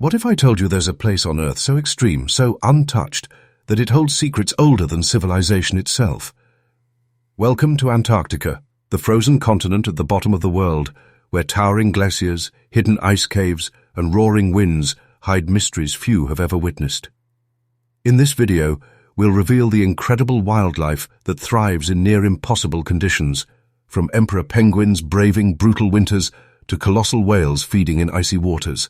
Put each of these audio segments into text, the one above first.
What if I told you there's a place on Earth so extreme, so untouched, that it holds secrets older than civilization itself? Welcome to Antarctica, the frozen continent at the bottom of the world, where towering glaciers, hidden ice caves, and roaring winds hide mysteries few have ever witnessed. In this video, we'll reveal the incredible wildlife that thrives in near-impossible conditions, from emperor penguins braving brutal winters to colossal whales feeding in icy waters.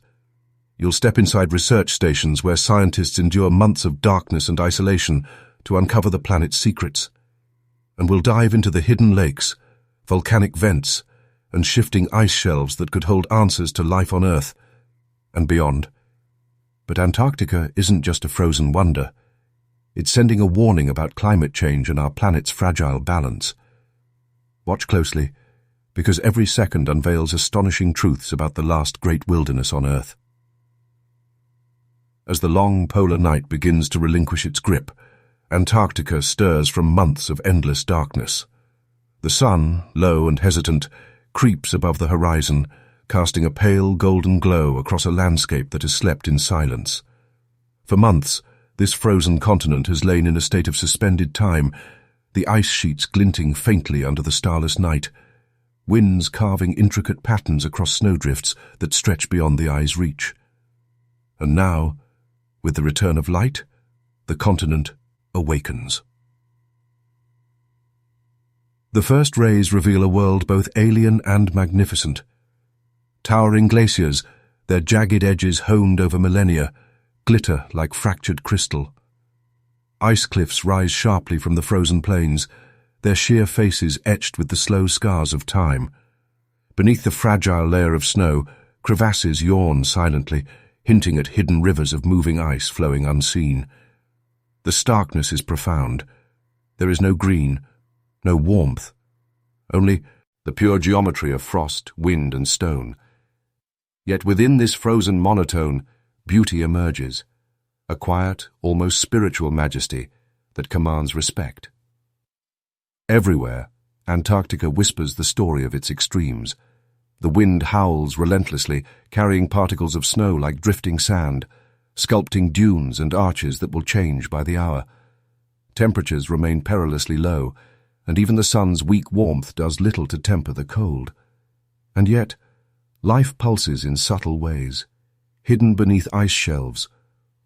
You'll step inside research stations where scientists endure months of darkness and isolation to uncover the planet's secrets. And we'll dive into the hidden lakes, volcanic vents, and shifting ice shelves that could hold answers to life on Earth and beyond. But Antarctica isn't just a frozen wonder. It's sending a warning about climate change and our planet's fragile balance. Watch closely, because every second unveils astonishing truths about the last great wilderness on Earth. As the long polar night begins to relinquish its grip, Antarctica stirs from months of endless darkness. The sun, low and hesitant, creeps above the horizon, casting a pale golden glow across a landscape that has slept in silence. For months, this frozen continent has lain in a state of suspended time, the ice sheets glinting faintly under the starless night, winds carving intricate patterns across snowdrifts that stretch beyond the eye's reach. And now, with the return of light, the continent awakens. The first rays reveal a world both alien and magnificent. Towering glaciers, their jagged edges honed over millennia, glitter like fractured crystal. Ice cliffs rise sharply from the frozen plains, their sheer faces etched with the slow scars of time. Beneath the fragile layer of snow, crevasses yawn silently, hinting at hidden rivers of moving ice flowing unseen. The starkness is profound. There is no green, no warmth, only the pure geometry of frost, wind, and stone. Yet within this frozen monotone, beauty emerges, a quiet, almost spiritual majesty that commands respect. Everywhere, Antarctica whispers the story of its extremes. The wind howls relentlessly, carrying particles of snow like drifting sand, sculpting dunes and arches that will change by the hour. Temperatures remain perilously low, and even the sun's weak warmth does little to temper the cold. And yet, life pulses in subtle ways, hidden beneath ice shelves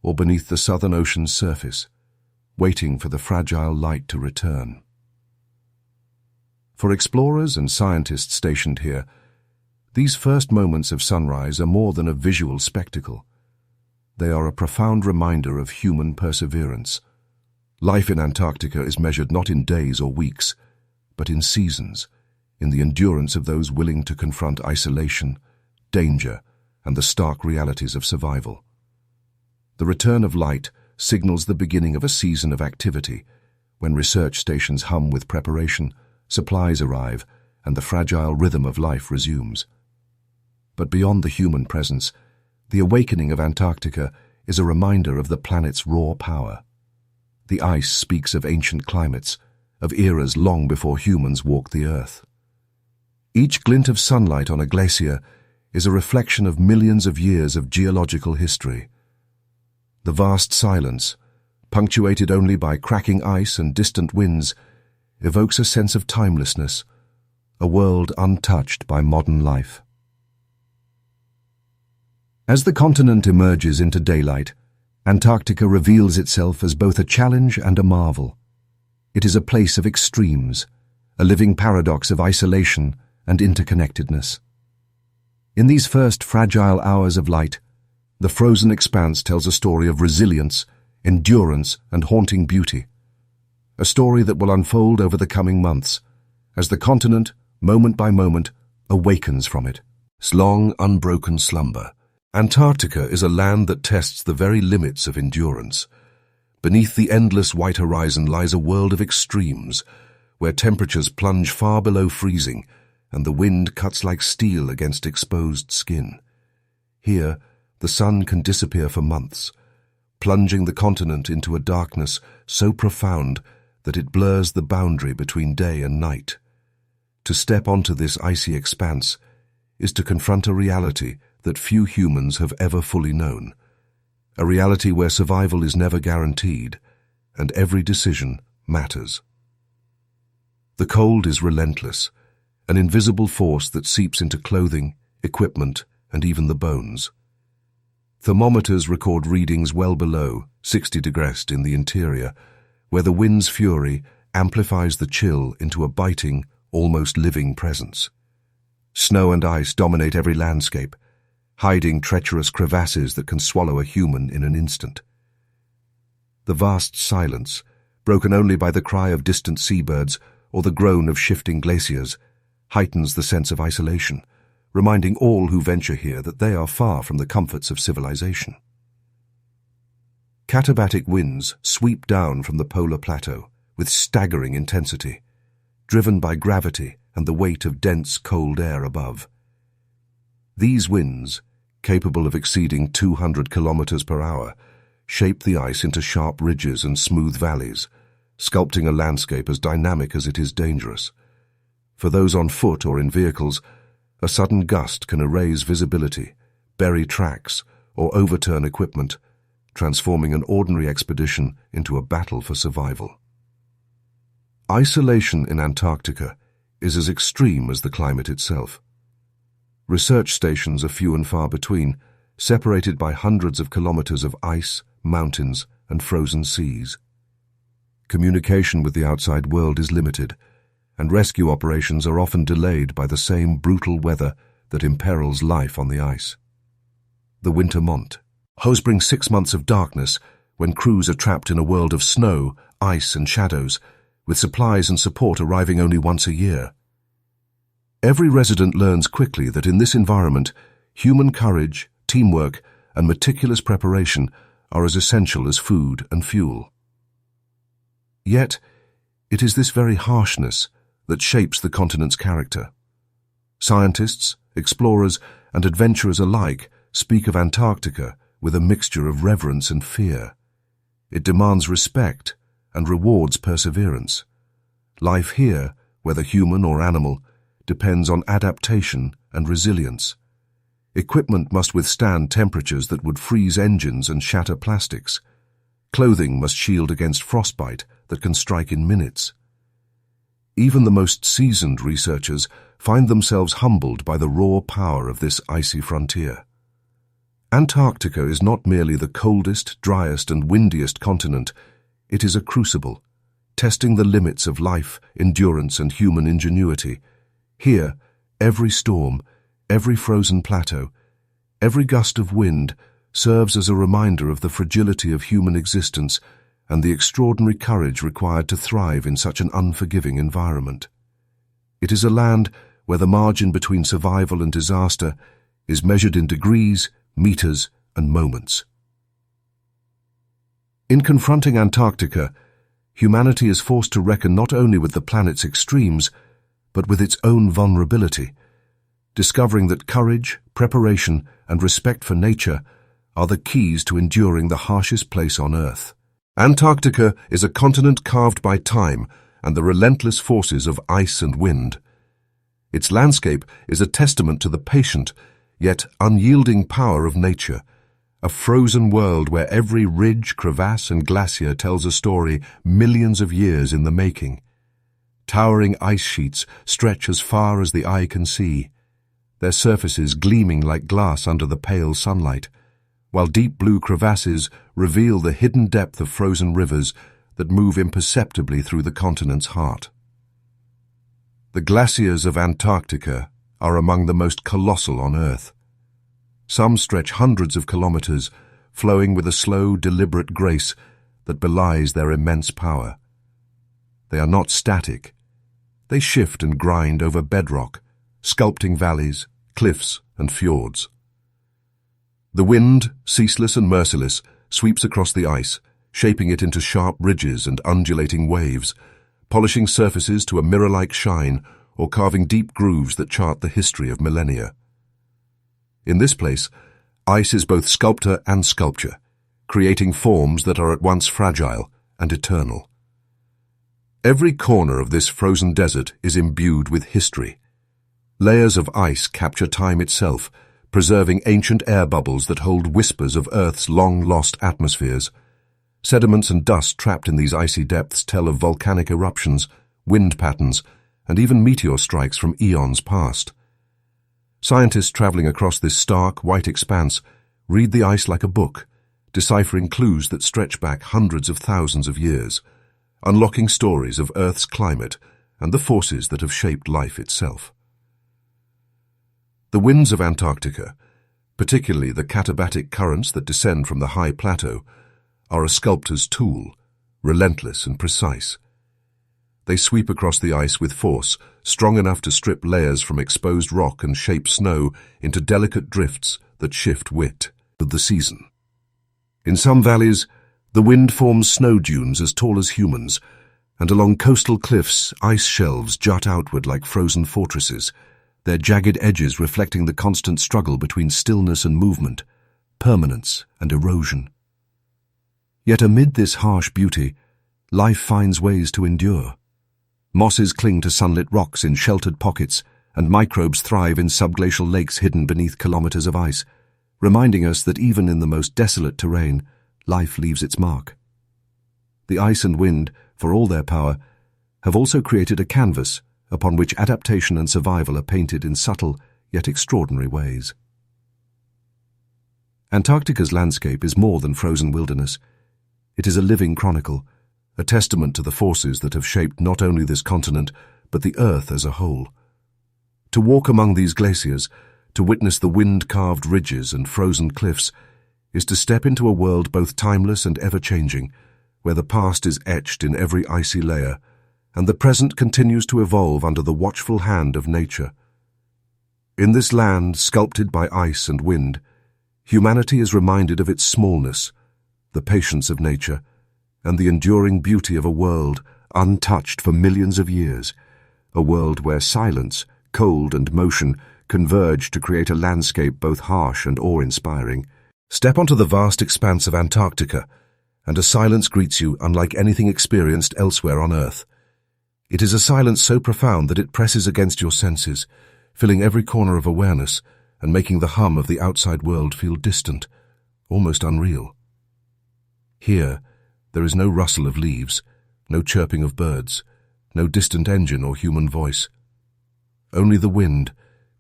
or beneath the Southern Ocean's surface, waiting for the fragile light to return. For explorers and scientists stationed here, these first moments of sunrise are more than a visual spectacle. They are a profound reminder of human perseverance. Life in Antarctica is measured not in days or weeks, but in seasons, in the endurance of those willing to confront isolation, danger, and the stark realities of survival. The return of light signals the beginning of a season of activity, when research stations hum with preparation, supplies arrive, and the fragile rhythm of life resumes. But beyond the human presence, the awakening of Antarctica is a reminder of the planet's raw power. The ice speaks of ancient climates, of eras long before humans walked the Earth. Each glint of sunlight on a glacier is a reflection of millions of years of geological history. The vast silence, punctuated only by cracking ice and distant winds, evokes a sense of timelessness, a world untouched by modern life. As the continent emerges into daylight, Antarctica reveals itself as both a challenge and a marvel. It is a place of extremes, a living paradox of isolation and interconnectedness. In these first fragile hours of light, the frozen expanse tells a story of resilience, endurance, and haunting beauty. A story that will unfold over the coming months, as the continent, moment by moment, awakens from its long, unbroken slumber. Antarctica is a land that tests the very limits of endurance. Beneath the endless white horizon lies a world of extremes, where temperatures plunge far below freezing and the wind cuts like steel against exposed skin. Here, the sun can disappear for months, plunging the continent into a darkness so profound that it blurs the boundary between day and night. To step onto this icy expanse is to confront a reality that few humans have ever fully known, a reality where survival is never guaranteed and every decision matters. The cold is relentless, an invisible force that seeps into clothing, equipment, and even the bones. Thermometers record readings well below 60 degrees in the interior, where the wind's fury amplifies the chill into a biting, almost living presence. Snow and ice dominate every landscape, hiding treacherous crevasses that can swallow a human in an instant. The vast silence, broken only by the cry of distant seabirds or the groan of shifting glaciers, heightens the sense of isolation, reminding all who venture here that they are far from the comforts of civilization. Katabatic winds sweep down from the polar plateau with staggering intensity, driven by gravity and the weight of dense, cold air above. These winds, capable of exceeding 200 kilometers per hour, shape the ice into sharp ridges and smooth valleys, sculpting a landscape as dynamic as it is dangerous. For those on foot or in vehicles, a sudden gust can erase visibility, bury tracks, or overturn equipment, transforming an ordinary expedition into a battle for survival. Isolation in Antarctica is as extreme as the climate itself. Research stations are few and far between, separated by hundreds of kilometers of ice, mountains, and frozen seas. Communication with the outside world is limited, and rescue operations are often delayed by the same brutal weather that imperils life on the ice. The winter month brings 6 months of darkness when crews are trapped in a world of snow, ice, and shadows, with supplies and support arriving only once a year. Every resident learns quickly that in this environment, human courage, teamwork, and meticulous preparation are as essential as food and fuel. Yet, it is this very harshness that shapes the continent's character. Scientists, explorers, and adventurers alike speak of Antarctica with a mixture of reverence and fear. It demands respect and rewards perseverance. Life here, whether human or animal, depends on adaptation and resilience. Equipment must withstand temperatures that would freeze engines and shatter plastics. Clothing must shield against frostbite that can strike in minutes. Even the most seasoned researchers find themselves humbled by the raw power of this icy frontier. Antarctica is not merely the coldest, driest, and windiest continent. It is a crucible, testing the limits of life, endurance, and human ingenuity. Here, every storm, every frozen plateau, every gust of wind serves as a reminder of the fragility of human existence and the extraordinary courage required to thrive in such an unforgiving environment. It is a land where the margin between survival and disaster is measured in degrees, meters, and moments. In confronting Antarctica, humanity is forced to reckon not only with the planet's extremes, but with its own vulnerability, discovering that courage, preparation, and respect for nature are the keys to enduring the harshest place on Earth. Antarctica is a continent carved by time and the relentless forces of ice and wind. Its landscape is a testament to the patient, yet unyielding power of nature, a frozen world where every ridge, crevasse, and glacier tells a story millions of years in the making. Towering ice sheets stretch as far as the eye can see, their surfaces gleaming like glass under the pale sunlight, while deep blue crevasses reveal the hidden depth of frozen rivers that move imperceptibly through the continent's heart. The glaciers of Antarctica are among the most colossal on Earth. Some stretch hundreds of kilometers, flowing with a slow, deliberate grace that belies their immense power. They are not static. They shift and grind over bedrock, sculpting valleys, cliffs, and fjords. The wind, ceaseless and merciless, sweeps across the ice, shaping it into sharp ridges and undulating waves, polishing surfaces to a mirror-like shine or carving deep grooves that chart the history of millennia. In this place, ice is both sculptor and sculpture, creating forms that are at once fragile and eternal. Every corner of this frozen desert is imbued with history. Layers of ice capture time itself, preserving ancient air bubbles that hold whispers of Earth's long-lost atmospheres. Sediments and dust trapped in these icy depths tell of volcanic eruptions, wind patterns, and even meteor strikes from eons past. Scientists traveling across this stark, white expanse read the ice like a book, deciphering clues that stretch back hundreds of thousands of years, unlocking stories of Earth's climate and the forces that have shaped life itself. The winds of Antarctica, particularly the katabatic currents that descend from the high plateau, are a sculptor's tool, relentless and precise. They sweep across the ice with force, strong enough to strip layers from exposed rock and shape snow into delicate drifts that shift with the season. In some valleys, the wind forms snow dunes as tall as humans, and along coastal cliffs, ice shelves jut outward like frozen fortresses, their jagged edges reflecting the constant struggle between stillness and movement, permanence and erosion. Yet amid this harsh beauty, life finds ways to endure. Mosses cling to sunlit rocks in sheltered pockets, and microbes thrive in subglacial lakes hidden beneath kilometers of ice, reminding us that even in the most desolate terrain, life leaves its mark. The ice and wind, for all their power, have also created a canvas upon which adaptation and survival are painted in subtle yet extraordinary ways. Antarctica's landscape is more than frozen wilderness. It is a living chronicle, a testament to the forces that have shaped not only this continent, but the Earth as a whole. To walk among these glaciers, to witness the wind-carved ridges and frozen cliffs, is to step into a world both timeless and ever-changing, where the past is etched in every icy layer, and the present continues to evolve under the watchful hand of nature. In this land, sculpted by ice and wind, humanity is reminded of its smallness, the patience of nature, and the enduring beauty of a world untouched for millions of years, a world where silence, cold and motion converge to create a landscape both harsh and awe-inspiring. Step onto the vast expanse of Antarctica, and a silence greets you unlike anything experienced elsewhere on Earth. It is a silence so profound that it presses against your senses, filling every corner of awareness and making the hum of the outside world feel distant, almost unreal. Here, there is no rustle of leaves, no chirping of birds, no distant engine or human voice. Only the wind,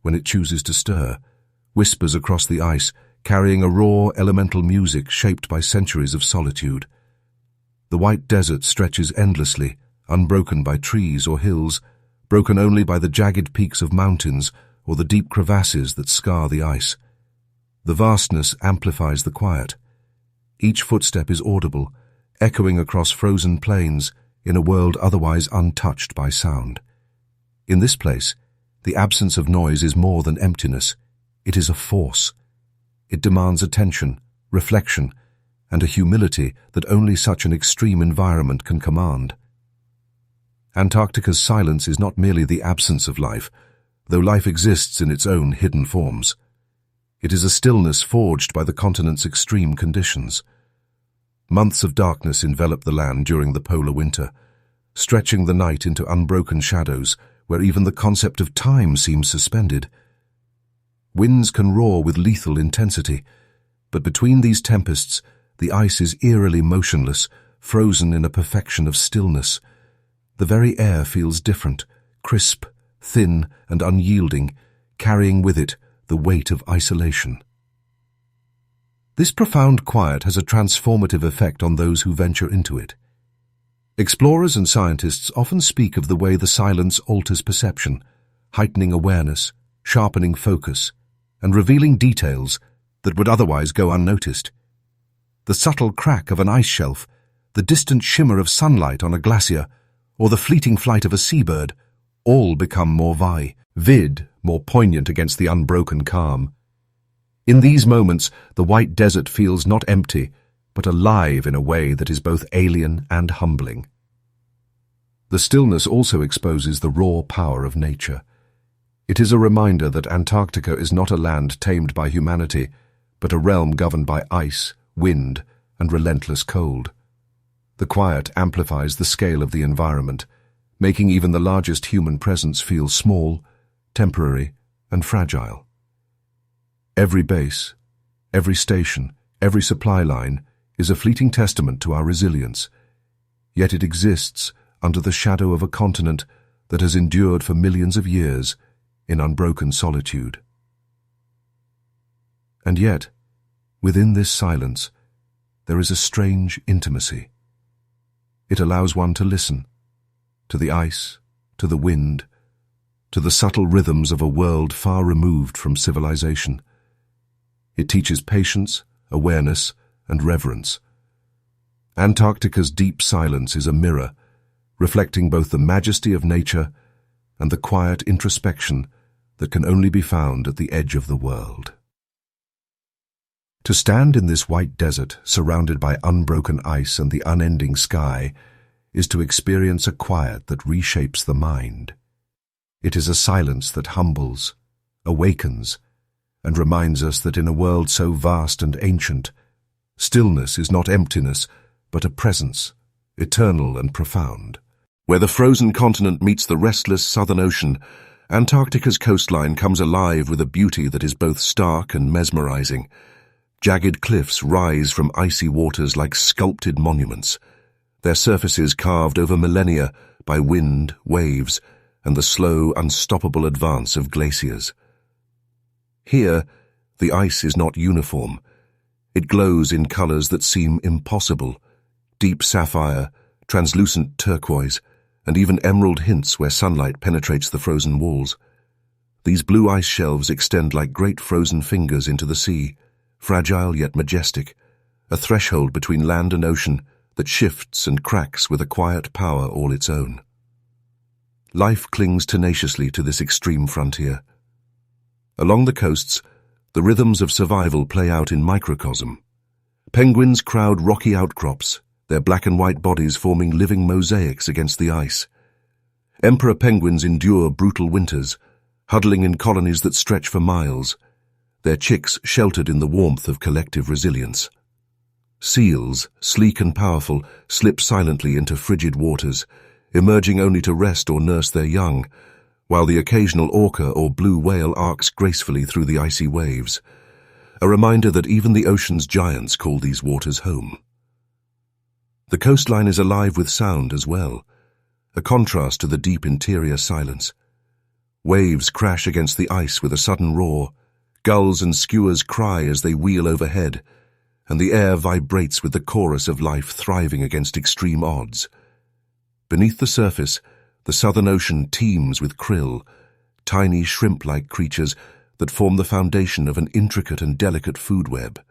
when it chooses to stir, whispers across the ice, carrying a raw, elemental music shaped by centuries of solitude. The white desert stretches endlessly, unbroken by trees or hills, broken only by the jagged peaks of mountains or the deep crevasses that scar the ice. The vastness amplifies the quiet. Each footstep is audible, echoing across frozen plains in a world otherwise untouched by sound. In this place, the absence of noise is more than emptiness. It is a force. It demands attention, reflection, and a humility that only such an extreme environment can command. Antarctica's silence is not merely the absence of life, though life exists in its own hidden forms. It is a stillness forged by the continent's extreme conditions. Months of darkness envelop the land during the polar winter, stretching the night into unbroken shadows where even the concept of time seems suspended. Winds can roar with lethal intensity, but between these tempests, the ice is eerily motionless, frozen in a perfection of stillness. The very air feels different, crisp, thin, and unyielding, carrying with it the weight of isolation. This profound quiet has a transformative effect on those who venture into it. Explorers and scientists often speak of the way the silence alters perception, heightening awareness, sharpening focus, and revealing details that would otherwise go unnoticed. The subtle crack of an ice shelf, the distant shimmer of sunlight on a glacier, or the fleeting flight of a seabird, all become more vivid, more poignant against the unbroken calm. In these moments, the white desert feels not empty, but alive in a way that is both alien and humbling. The stillness also exposes the raw power of nature. It is a reminder that Antarctica is not a land tamed by humanity, but a realm governed by ice, wind, and relentless cold. The quiet amplifies the scale of the environment, making even the largest human presence feel small, temporary, and fragile. Every base, every station, every supply line is a fleeting testament to our resilience, yet it exists under the shadow of a continent that has endured for millions of years in unbroken solitude. And yet, within this silence, there is a strange intimacy. It allows one to listen, to the ice, to the wind, to the subtle rhythms of a world far removed from civilization. It teaches patience, awareness, and reverence. Antarctica's deep silence is a mirror, reflecting both the majesty of nature and the quiet introspection that can only be found at the edge of the world. To stand in this white desert, surrounded by unbroken ice and the unending sky, is to experience a quiet that reshapes the mind. It is a silence that humbles, awakens, and reminds us that in a world so vast and ancient, stillness is not emptiness, but a presence, eternal and profound. Where the frozen continent meets the restless Southern Ocean, Antarctica's coastline comes alive with a beauty that is both stark and mesmerizing. Jagged cliffs rise from icy waters like sculpted monuments, their surfaces carved over millennia by wind, waves, and the slow, unstoppable advance of glaciers. Here, the ice is not uniform. It glows in colors that seem impossible: deep sapphire, translucent turquoise, and even emerald hints where sunlight penetrates the frozen walls. These blue ice shelves extend like great frozen fingers into the sea, fragile yet majestic, a threshold between land and ocean that shifts and cracks with a quiet power all its own. Life clings tenaciously to this extreme frontier. Along the coasts, the rhythms of survival play out in microcosm. Penguins crowd rocky outcrops, their black and white bodies forming living mosaics against the ice. Emperor penguins endure brutal winters, huddling in colonies that stretch for miles, their chicks sheltered in the warmth of collective resilience. Seals, sleek and powerful, slip silently into frigid waters, emerging only to rest or nurse their young, while the occasional orca or blue whale arcs gracefully through the icy waves, a reminder that even the ocean's giants call these waters home. The coastline is alive with sound as well, a contrast to the deep interior silence. Waves crash against the ice with a sudden roar, gulls and skuas cry as they wheel overhead, and the air vibrates with the chorus of life thriving against extreme odds. Beneath the surface, the Southern Ocean teems with krill, tiny shrimp-like creatures that form the foundation of an intricate and delicate food web.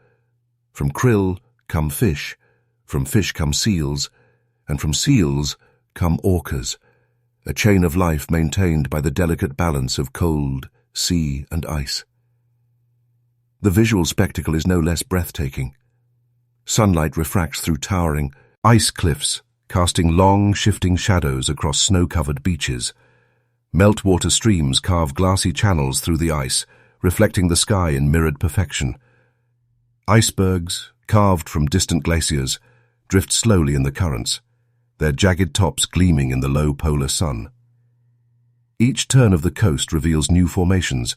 From krill come fish, from fish come seals, and from seals come orcas, a chain of life maintained by the delicate balance of cold, sea, and ice. The visual spectacle is no less breathtaking. Sunlight refracts through towering ice cliffs, casting long, shifting shadows across snow-covered beaches. Meltwater streams carve glassy channels through the ice, reflecting the sky in mirrored perfection. Icebergs, carved from distant glaciers, drift slowly in the currents, their jagged tops gleaming in the low polar sun. Each turn of the coast reveals new formations,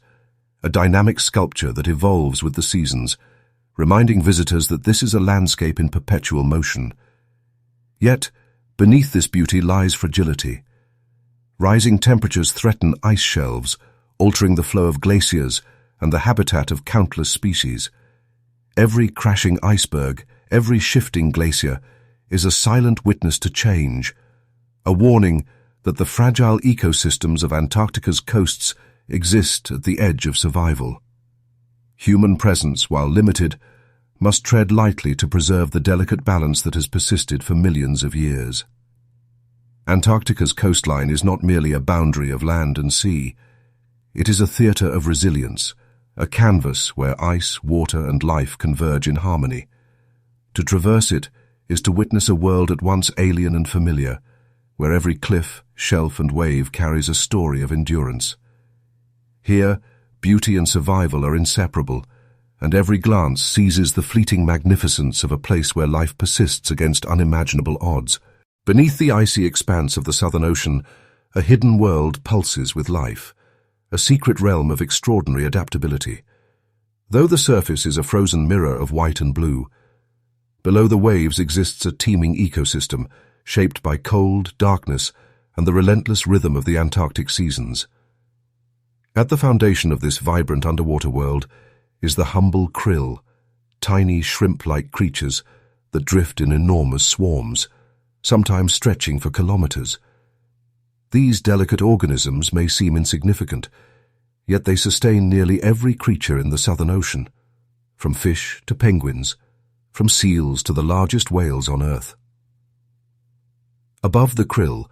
a dynamic sculpture that evolves with the seasons, reminding visitors that this is a landscape in perpetual motion. Yet, beneath this beauty lies fragility. Rising temperatures threaten ice shelves, altering the flow of glaciers and the habitat of countless species. Every crashing iceberg, every shifting glacier, is a silent witness to change, a warning that the fragile ecosystems of Antarctica's coasts exist at the edge of survival. Human presence, while limited, must tread lightly to preserve the delicate balance that has persisted for millions of years. Antarctica's coastline is not merely a boundary of land and sea. It is a theatre of resilience, a canvas where ice, water, and life converge in harmony. To traverse it is to witness a world at once alien and familiar, where every cliff, shelf, and wave carries a story of endurance. Here, beauty and survival are inseparable, and every glance seizes the fleeting magnificence of a place where life persists against unimaginable odds. Beneath the icy expanse of the Southern Ocean, a hidden world pulses with life, a secret realm of extraordinary adaptability. Though the surface is a frozen mirror of white and blue, below the waves exists a teeming ecosystem shaped by cold, darkness, and the relentless rhythm of the Antarctic seasons. At the foundation of this vibrant underwater world is the humble krill, tiny shrimp-like creatures that drift in enormous swarms, sometimes stretching for kilometers. These delicate organisms may seem insignificant, yet they sustain nearly every creature in the Southern Ocean, from fish to penguins, from seals to the largest whales on Earth. Above the krill,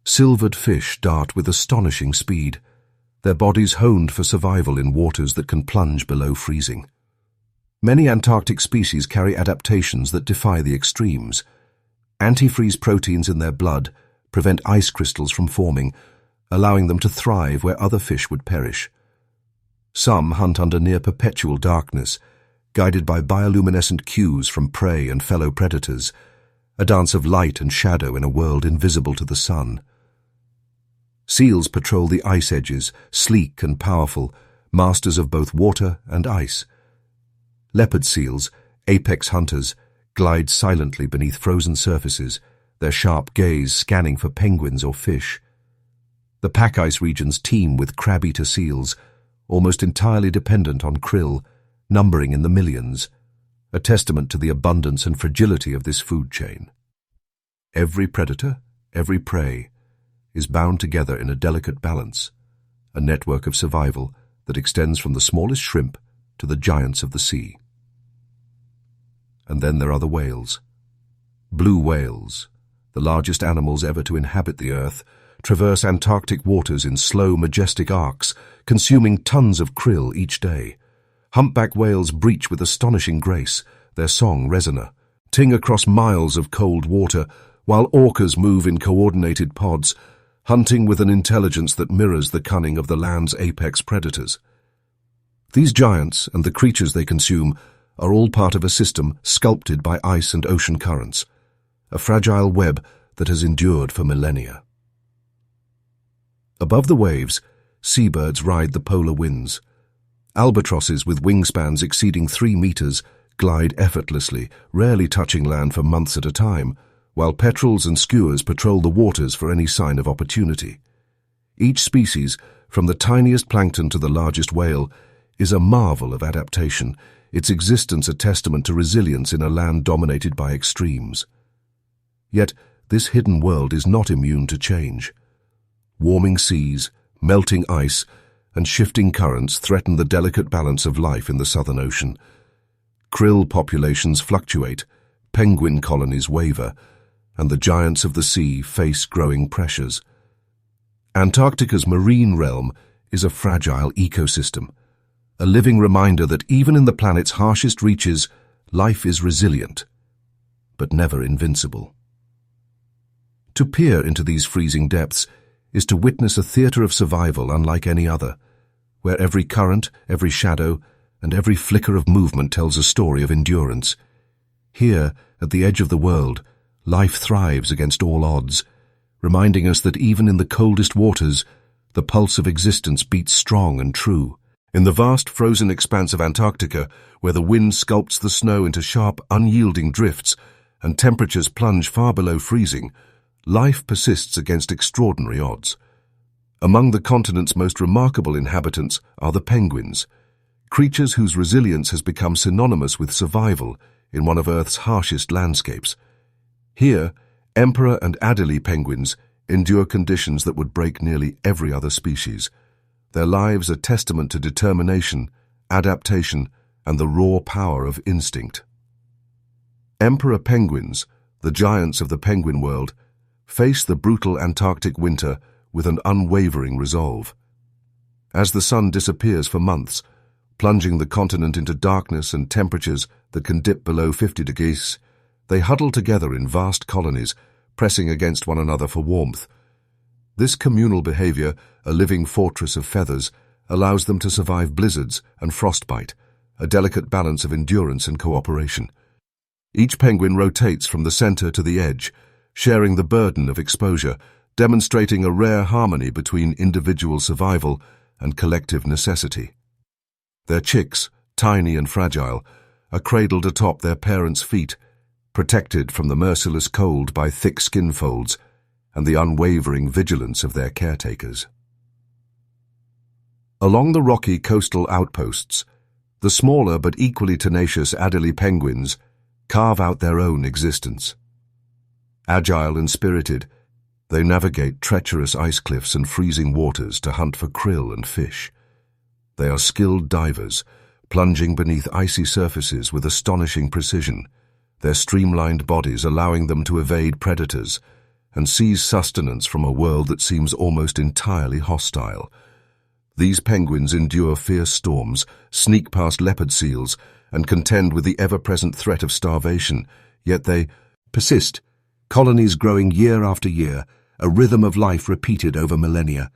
silvered fish dart with astonishing speed, their bodies honed for survival in waters that can plunge below freezing. Many Antarctic species carry adaptations that defy the extremes. Antifreeze proteins in their blood prevent ice crystals from forming, allowing them to thrive where other fish would perish. Some hunt under near-perpetual darkness, guided by bioluminescent cues from prey and fellow predators, a dance of light and shadow in a world invisible to the sun. Seals patrol the ice edges, sleek and powerful, masters of both water and ice. Leopard seals, apex hunters, glide silently beneath frozen surfaces, their sharp gaze scanning for penguins or fish. The pack ice regions teem with crab-eater seals, almost entirely dependent on krill, numbering in the millions, a testament to the abundance and fragility of this food chain. Every predator, every prey, is bound together in a delicate balance, a network of survival that extends from the smallest shrimp to the giants of the sea. And then there are the whales. Blue whales, the largest animals ever to inhabit the Earth, traverse Antarctic waters in slow, majestic arcs, consuming tons of krill each day. Humpback whales breach with astonishing grace, their song resonant, ting across miles of cold water, while orcas move in coordinated pods, hunting with an intelligence that mirrors the cunning of the land's apex predators. These giants and the creatures they consume are all part of a system sculpted by ice and ocean currents, a fragile web that has endured for millennia. Above the waves, seabirds ride the polar winds. Albatrosses with wingspans exceeding 3 meters glide effortlessly, rarely touching land for months at a time, while petrels and skuas patrol the waters for any sign of opportunity. Each species, from the tiniest plankton to the largest whale, is a marvel of adaptation, its existence a testament to resilience in a land dominated by extremes. Yet, this hidden world is not immune to change. Warming seas, melting ice, and shifting currents threaten the delicate balance of life in the Southern Ocean. Krill populations fluctuate, penguin colonies waver, and the giants of the sea face growing pressures. Antarctica's marine realm is a fragile ecosystem, a living reminder that even in the planet's harshest reaches, life is resilient, but never invincible. To peer into these freezing depths is to witness a theater of survival unlike any other, where every current, every shadow, and every flicker of movement tells a story of endurance. Here, at the edge of the world, life thrives against all odds, reminding us that even in the coldest waters, the pulse of existence beats strong and true. In the vast frozen expanse of Antarctica, where the wind sculpts the snow into sharp, unyielding drifts and temperatures plunge far below freezing, life persists against extraordinary odds. Among the continent's most remarkable inhabitants are the penguins, creatures whose resilience has become synonymous with survival in one of Earth's harshest landscapes. Here, emperor and Adelie penguins endure conditions that would break nearly every other species. Their lives a testament to determination, adaptation, and the raw power of instinct. Emperor penguins, the giants of the penguin world, face the brutal Antarctic winter with an unwavering resolve. As the sun disappears for months, plunging the continent into darkness and temperatures that can dip below 50 degrees, they huddle together in vast colonies, pressing against one another for warmth. This communal behavior, a living fortress of feathers, allows them to survive blizzards and frostbite, a delicate balance of endurance and cooperation. Each penguin rotates from the center to the edge, sharing the burden of exposure, demonstrating a rare harmony between individual survival and collective necessity. Their chicks, tiny and fragile, are cradled atop their parents' feet, protected from the merciless cold by thick skin folds and the unwavering vigilance of their caretakers. Along the rocky coastal outposts, the smaller but equally tenacious Adelie penguins carve out their own existence. Agile and spirited, they navigate treacherous ice cliffs and freezing waters to hunt for krill and fish. They are skilled divers, plunging beneath icy surfaces with astonishing precision, their streamlined bodies allowing them to evade predators and seize sustenance from a world that seems almost entirely hostile. These penguins endure fierce storms, sneak past leopard seals, and contend with the ever-present threat of starvation, yet they persist, colonies growing year after year, a rhythm of life repeated over millennia.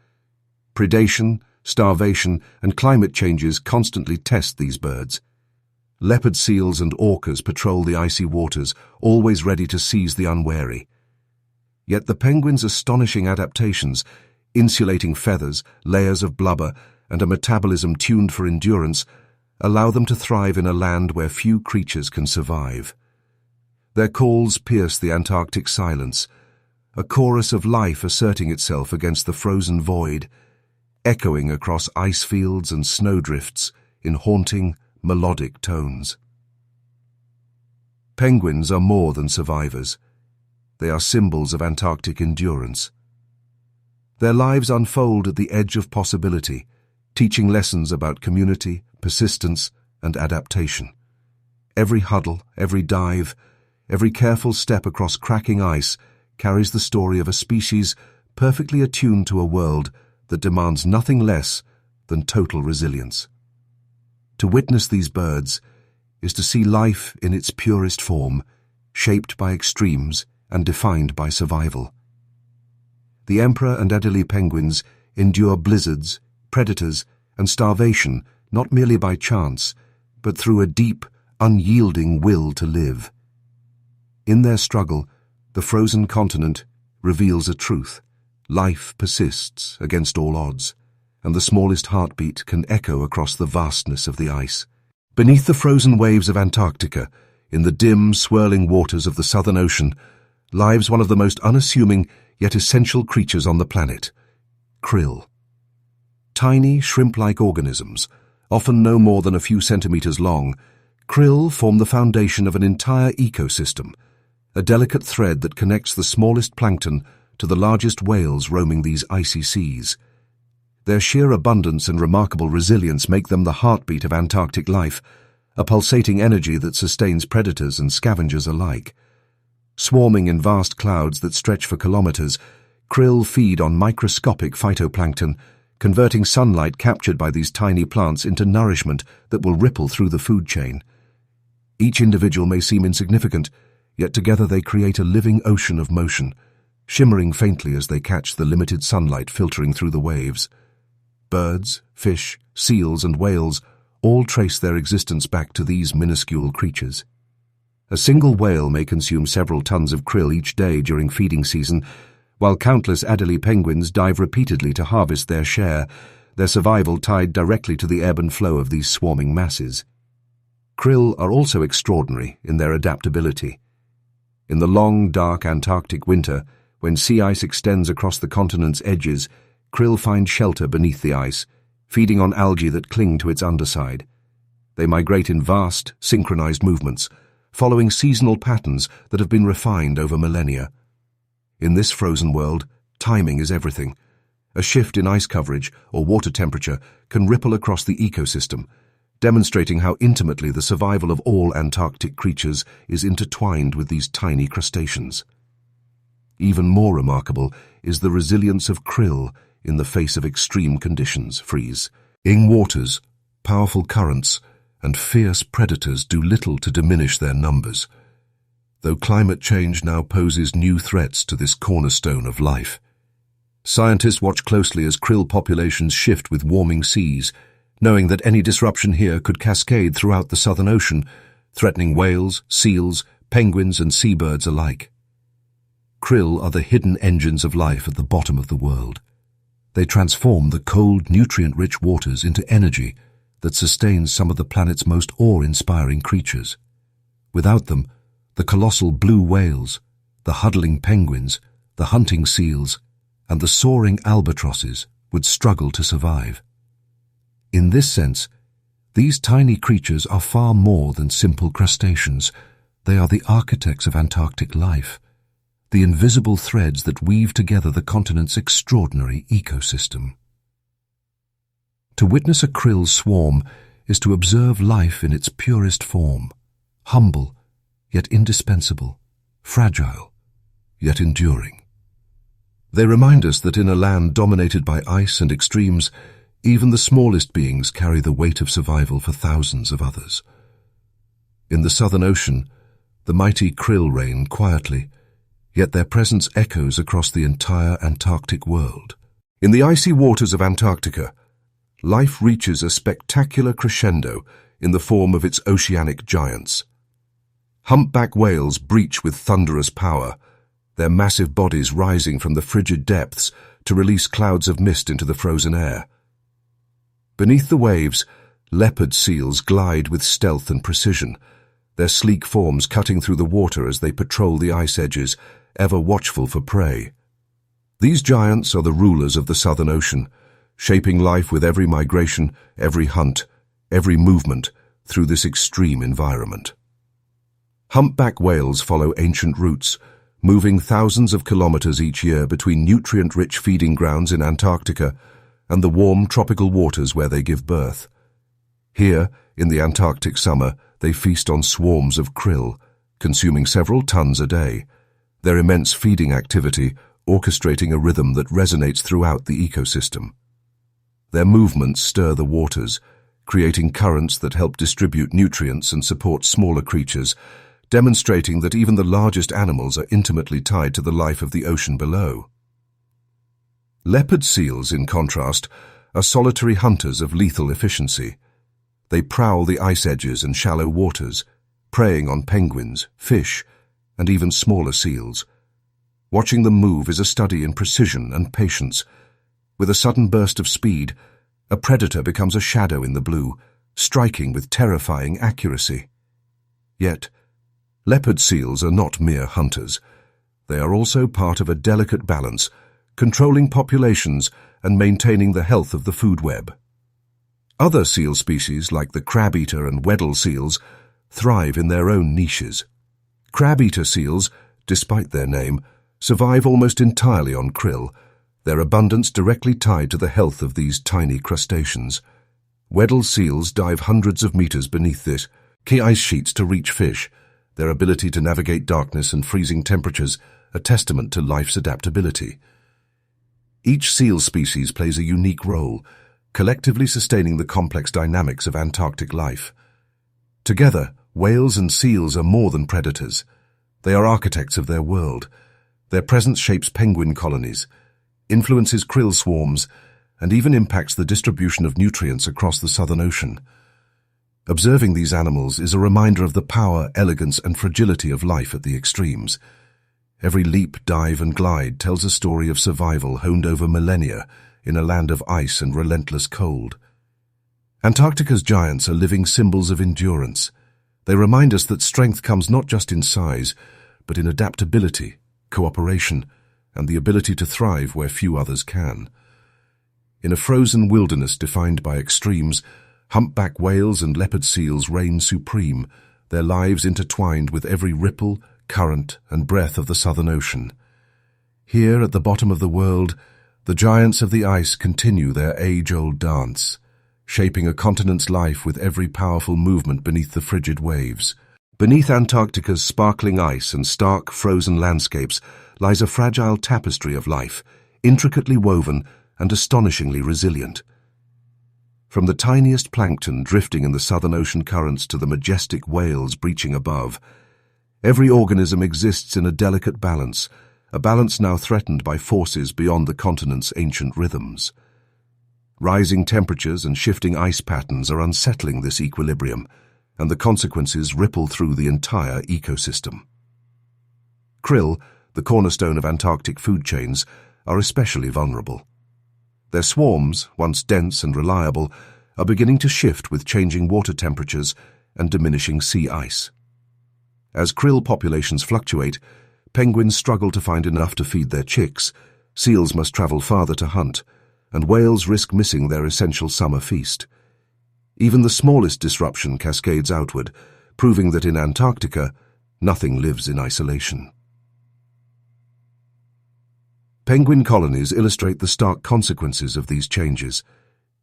Predation, starvation, and climate changes constantly test these birds. Leopard seals and orcas patrol the icy waters, always ready to seize the unwary. Yet the penguins' astonishing adaptations, insulating feathers, layers of blubber, and a metabolism tuned for endurance, allow them to thrive in a land where few creatures can survive. Their calls pierce the Antarctic silence, a chorus of life asserting itself against the frozen void, echoing across ice fields and snowdrifts in haunting, melodic tones. Penguins are more than survivors. They are symbols of Antarctic endurance. Their lives unfold at the edge of possibility, teaching lessons about community, persistence, and adaptation. Every huddle, every dive, every careful step across cracking ice carries the story of a species perfectly attuned to a world that demands nothing less than total resilience. To witness these birds is to see life in its purest form, shaped by extremes and defined by survival. The emperor and Adelie penguins endure blizzards, predators, and starvation not merely by chance, but through a deep, unyielding will to live. In their struggle, the frozen continent reveals a truth. Life persists against all odds, and the smallest heartbeat can echo across the vastness of the ice. Beneath the frozen waves of Antarctica, in the dim, swirling waters of the Southern Ocean, lives one of the most unassuming yet essential creatures on the planet, krill. Tiny, shrimp-like organisms, often no more than a few centimeters long, krill form the foundation of an entire ecosystem, a delicate thread that connects the smallest plankton to the largest whales roaming these icy seas. Their sheer abundance and remarkable resilience make them the heartbeat of Antarctic life, a pulsating energy that sustains predators and scavengers alike. Swarming in vast clouds that stretch for kilometers, krill feed on microscopic phytoplankton, converting sunlight captured by these tiny plants into nourishment that will ripple through the food chain. Each individual may seem insignificant, yet together they create a living ocean of motion, shimmering faintly as they catch the limited sunlight filtering through the waves. Birds, fish, seals, and whales all trace their existence back to these minuscule creatures. A single whale may consume several tons of krill each day during feeding season, while countless Adelie penguins dive repeatedly to harvest their share, their survival tied directly to the ebb and flow of these swarming masses. Krill are also extraordinary in their adaptability. In the long, dark Antarctic winter, when sea ice extends across the continent's edges, krill find shelter beneath the ice, feeding on algae that cling to its underside. They migrate in vast, synchronized movements, following seasonal patterns that have been refined over millennia. In this frozen world, timing is everything. A shift in ice coverage or water temperature can ripple across the ecosystem, demonstrating how intimately the survival of all Antarctic creatures is intertwined with these tiny crustaceans. Even more remarkable is the resilience of krill in the face of extreme conditions, freezing waters, powerful currents, and fierce predators do little to diminish their numbers, though climate change now poses new threats to this cornerstone of life. Scientists watch closely as krill populations shift with warming seas, knowing that any disruption here could cascade throughout the Southern Ocean, threatening whales, seals, penguins, and seabirds alike. Krill are the hidden engines of life at the bottom of the world. They transform the cold, nutrient-rich waters into energy that sustains some of the planet's most awe-inspiring creatures. Without them, the colossal blue whales, the huddling penguins, the hunting seals, and the soaring albatrosses would struggle to survive. In this sense, these tiny creatures are far more than simple crustaceans. They are the architects of Antarctic life, the invisible threads that weave together the continent's extraordinary ecosystem. To witness a krill swarm is to observe life in its purest form, humble, yet indispensable, fragile, yet enduring. They remind us that in a land dominated by ice and extremes, even the smallest beings carry the weight of survival for thousands of others. In the Southern Ocean, the mighty krill reign quietly, yet their presence echoes across the entire Antarctic world. In the icy waters of Antarctica, life reaches a spectacular crescendo in the form of its oceanic giants. Humpback whales breach with thunderous power, their massive bodies rising from the frigid depths to release clouds of mist into the frozen air. Beneath the waves, leopard seals glide with stealth and precision, their sleek forms cutting through the water as they patrol the ice edges, ever watchful for prey. These giants are the rulers of the Southern Ocean, shaping life with every migration, every hunt, every movement through this extreme environment. Humpback whales follow ancient routes, moving thousands of kilometers each year between nutrient-rich feeding grounds in Antarctica and the warm tropical waters where they give birth. Here, in the Antarctic summer, they feast on swarms of krill, consuming several tons a day, their immense feeding activity orchestrating a rhythm that resonates throughout the ecosystem. Their movements stir the waters, creating currents that help distribute nutrients and support smaller creatures, demonstrating that even the largest animals are intimately tied to the life of the ocean below. Leopard seals, in contrast, are solitary hunters of lethal efficiency. They prowl the ice edges and shallow waters, preying on penguins, fish, and even smaller seals. Watching them move is a study in precision and patience. With a sudden burst of speed, a predator becomes a shadow in the blue, striking with terrifying accuracy. Yet, leopard seals are not mere hunters. They are also part of a delicate balance, controlling populations and maintaining the health of the food web. Other seal species, like the crab-eater and Weddell seals, thrive in their own niches. Crab-eater seals, despite their name, survive almost entirely on krill, their abundance directly tied to the health of these tiny crustaceans. Weddell seals dive hundreds of meters beneath this key ice sheets to reach fish, their ability to navigate darkness and freezing temperatures a testament to life's adaptability. Each seal species plays a unique role, collectively sustaining the complex dynamics of Antarctic life. Together, whales and seals are more than predators. They are architects of their world. Their presence shapes penguin colonies, influences krill swarms, and even impacts the distribution of nutrients across the Southern Ocean. Observing these animals is a reminder of the power, elegance, and fragility of life at the extremes. Every leap, dive, and glide tells a story of survival honed over millennia in a land of ice and relentless cold. Antarctica's giants are living symbols of endurance. They remind us that strength comes not just in size, but in adaptability, cooperation, and the ability to thrive where few others can. In a frozen wilderness defined by extremes, humpback whales and leopard seals reign supreme, their lives intertwined with every ripple, current, and breath of the Southern Ocean. Here at the bottom of the world, the giants of the ice continue their age-old dance, shaping a continent's life with every powerful movement beneath the frigid waves. Beneath Antarctica's sparkling ice and stark frozen landscapes lies a fragile tapestry of life, intricately woven and astonishingly resilient. From the tiniest plankton drifting in the Southern Ocean currents to the majestic whales breaching above, every organism exists in a delicate balance, a balance now threatened by forces beyond the continent's ancient rhythms. Rising temperatures and shifting ice patterns are unsettling this equilibrium, and the consequences ripple through the entire ecosystem. Krill, the cornerstone of Antarctic food chains, are especially vulnerable. Their swarms, once dense and reliable, are beginning to shift with changing water temperatures and diminishing sea ice. As krill populations fluctuate, penguins struggle to find enough to feed their chicks, seals must travel farther to hunt, and whales risk missing their essential summer feast. Even the smallest disruption cascades outward, proving that in Antarctica, nothing lives in isolation. Penguin colonies illustrate the stark consequences of these changes.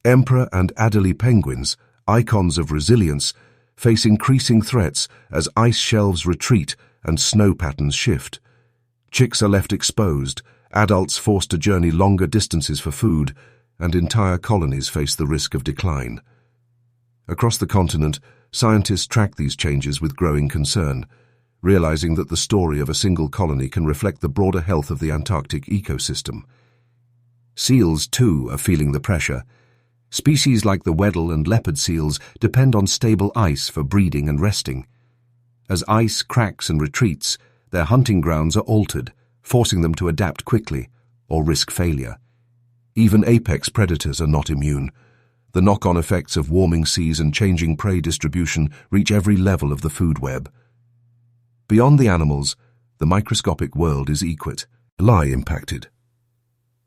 Emperor and Adelie penguins, icons of resilience, face increasing threats as ice shelves retreat and snow patterns shift. Chicks are left exposed, adults forced to journey longer distances for food, and entire colonies face the risk of decline. Across the continent, scientists track these changes with growing concern, realizing that the story of a single colony can reflect the broader health of the Antarctic ecosystem. Seals, too, are feeling the pressure. Species like the Weddell and leopard seals depend on stable ice for breeding and resting. As ice cracks and retreats, their hunting grounds are altered, forcing them to adapt quickly or risk failure. Even apex predators are not immune. The knock-on effects of warming seas and changing prey distribution reach every level of the food web. Beyond the animals, the microscopic world is impacted.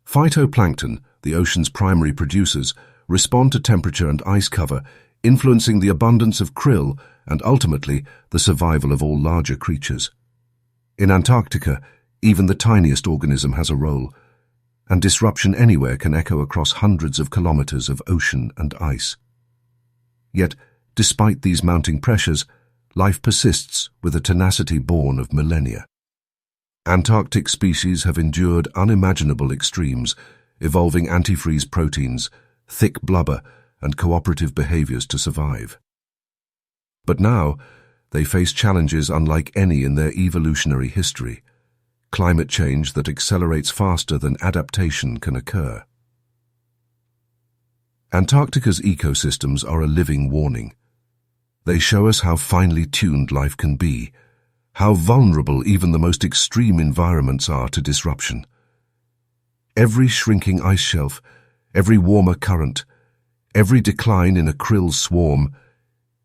Phytoplankton, the ocean's primary producers, respond to temperature and ice cover, influencing the abundance of krill and ultimately the survival of all larger creatures. In Antarctica, even the tiniest organism has a role, and disruption anywhere can echo across hundreds of kilometers of ocean and ice. Yet, despite these mounting pressures, life persists with a tenacity born of millennia. Antarctic species have endured unimaginable extremes, evolving antifreeze proteins, thick blubber, and cooperative behaviors to survive. But now, they face challenges unlike any in their evolutionary history, climate change that accelerates faster than adaptation can occur. Antarctica's ecosystems are a living warning. They show us how finely tuned life can be, how vulnerable even the most extreme environments are to disruption. Every shrinking ice shelf, every warmer current, every decline in a krill swarm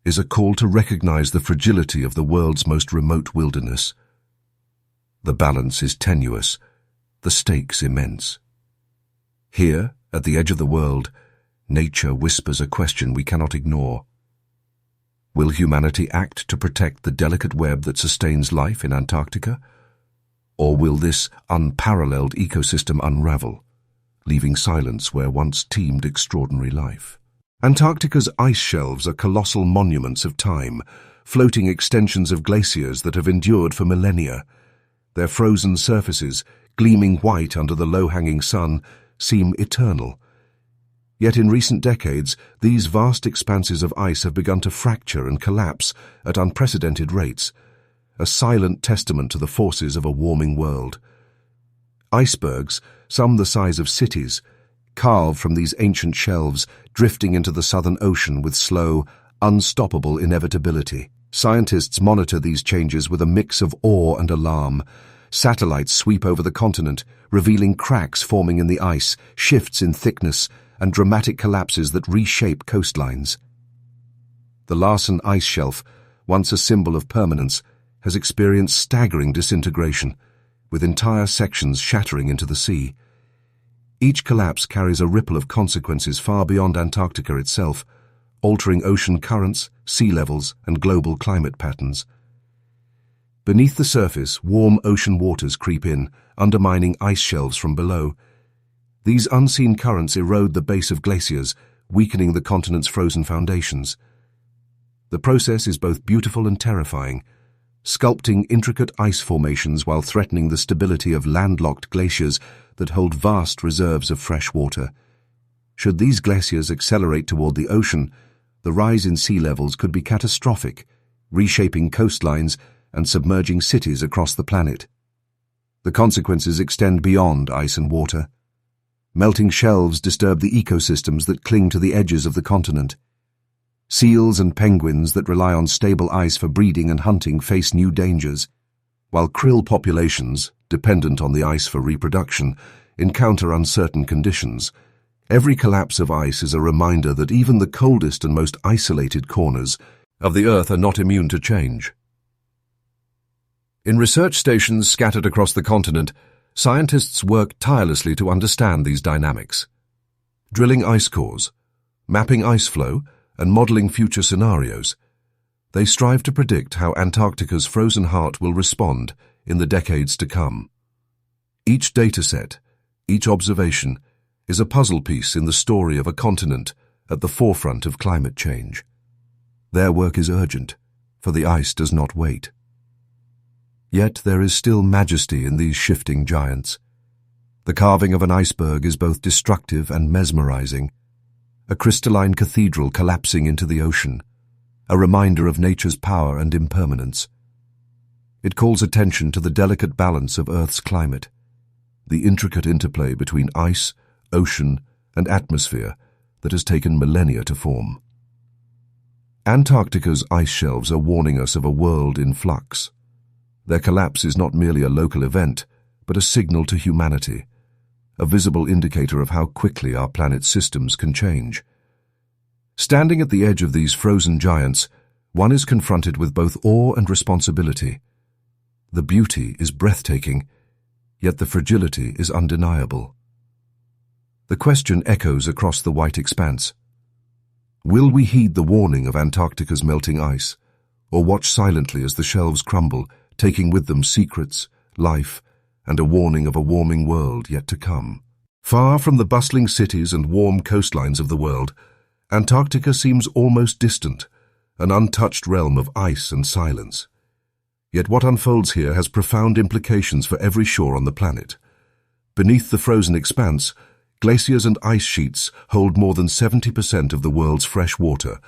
is a call to recognize the fragility of the world's most remote wilderness. The balance is tenuous, the stakes immense. Here, at the edge of the world, nature whispers a question we cannot ignore. Will humanity act to protect the delicate web that sustains life in Antarctica? Or will this unparalleled ecosystem unravel, leaving silence where once teemed extraordinary life? Antarctica's ice shelves are colossal monuments of time, floating extensions of glaciers that have endured for millennia. Their frozen surfaces, gleaming white under the low-hanging sun, seem eternal. Yet in recent decades, these vast expanses of ice have begun to fracture and collapse at unprecedented rates, a silent testament to the forces of a warming world. Icebergs, some the size of cities, carve from these ancient shelves, drifting into the Southern Ocean with slow, unstoppable inevitability. Scientists monitor these changes with a mix of awe and alarm. Satellites sweep over the continent, revealing cracks forming in the ice, shifts in thickness, and dramatic collapses that reshape coastlines. The Larsen ice shelf, once a symbol of permanence, has experienced staggering disintegration, with entire sections shattering into the sea. Each collapse carries a ripple of consequences far beyond Antarctica itself, altering ocean currents, sea levels, and global climate patterns. Beneath the surface, warm ocean waters creep in, undermining ice shelves from below. These unseen currents erode the base of glaciers, weakening the continent's frozen foundations. The process is both beautiful and terrifying, sculpting intricate ice formations while threatening the stability of landlocked glaciers that hold vast reserves of fresh water. Should these glaciers accelerate toward the ocean, the rise in sea levels could be catastrophic, reshaping coastlines and submerging cities across the planet. The consequences extend beyond ice and water. Melting shelves disturb the ecosystems that cling to the edges of the continent. Seals and penguins that rely on stable ice for breeding and hunting face new dangers, while krill populations, dependent on the ice for reproduction, encounter uncertain conditions. Every collapse of ice is a reminder that even the coldest and most isolated corners of the Earth are not immune to change. In research stations scattered across the continent, scientists work tirelessly to understand these dynamics. Drilling ice cores, mapping ice flow, and modeling future scenarios, they strive to predict how Antarctica's frozen heart will respond in the decades to come. Each dataset, each observation, is a puzzle piece in the story of a continent at the forefront of climate change. Their work is urgent, for the ice does not wait. Yet there is still majesty in these shifting giants. The carving of an iceberg is both destructive and mesmerizing, a crystalline cathedral collapsing into the ocean, a reminder of nature's power and impermanence. It calls attention to the delicate balance of Earth's climate, the intricate interplay between ice, ocean, and atmosphere that has taken millennia to form. Antarctica's ice shelves are warning us of a world in flux. Their collapse is not merely a local event, but a signal to humanity, a visible indicator of how quickly our planet's systems can change. Standing at the edge of these frozen giants, one is confronted with both awe and responsibility. The beauty is breathtaking, yet the fragility is undeniable. The question echoes across the white expanse. Will we heed the warning of Antarctica's melting ice, or watch silently as the shelves crumble, taking with them secrets, life, and a warning of a warming world yet to come? Far from the bustling cities and warm coastlines of the world, Antarctica seems almost distant, an untouched realm of ice and silence. Yet what unfolds here has profound implications for every shore on the planet. Beneath the frozen expanse, glaciers and ice sheets hold more than 70% of the world's fresh water,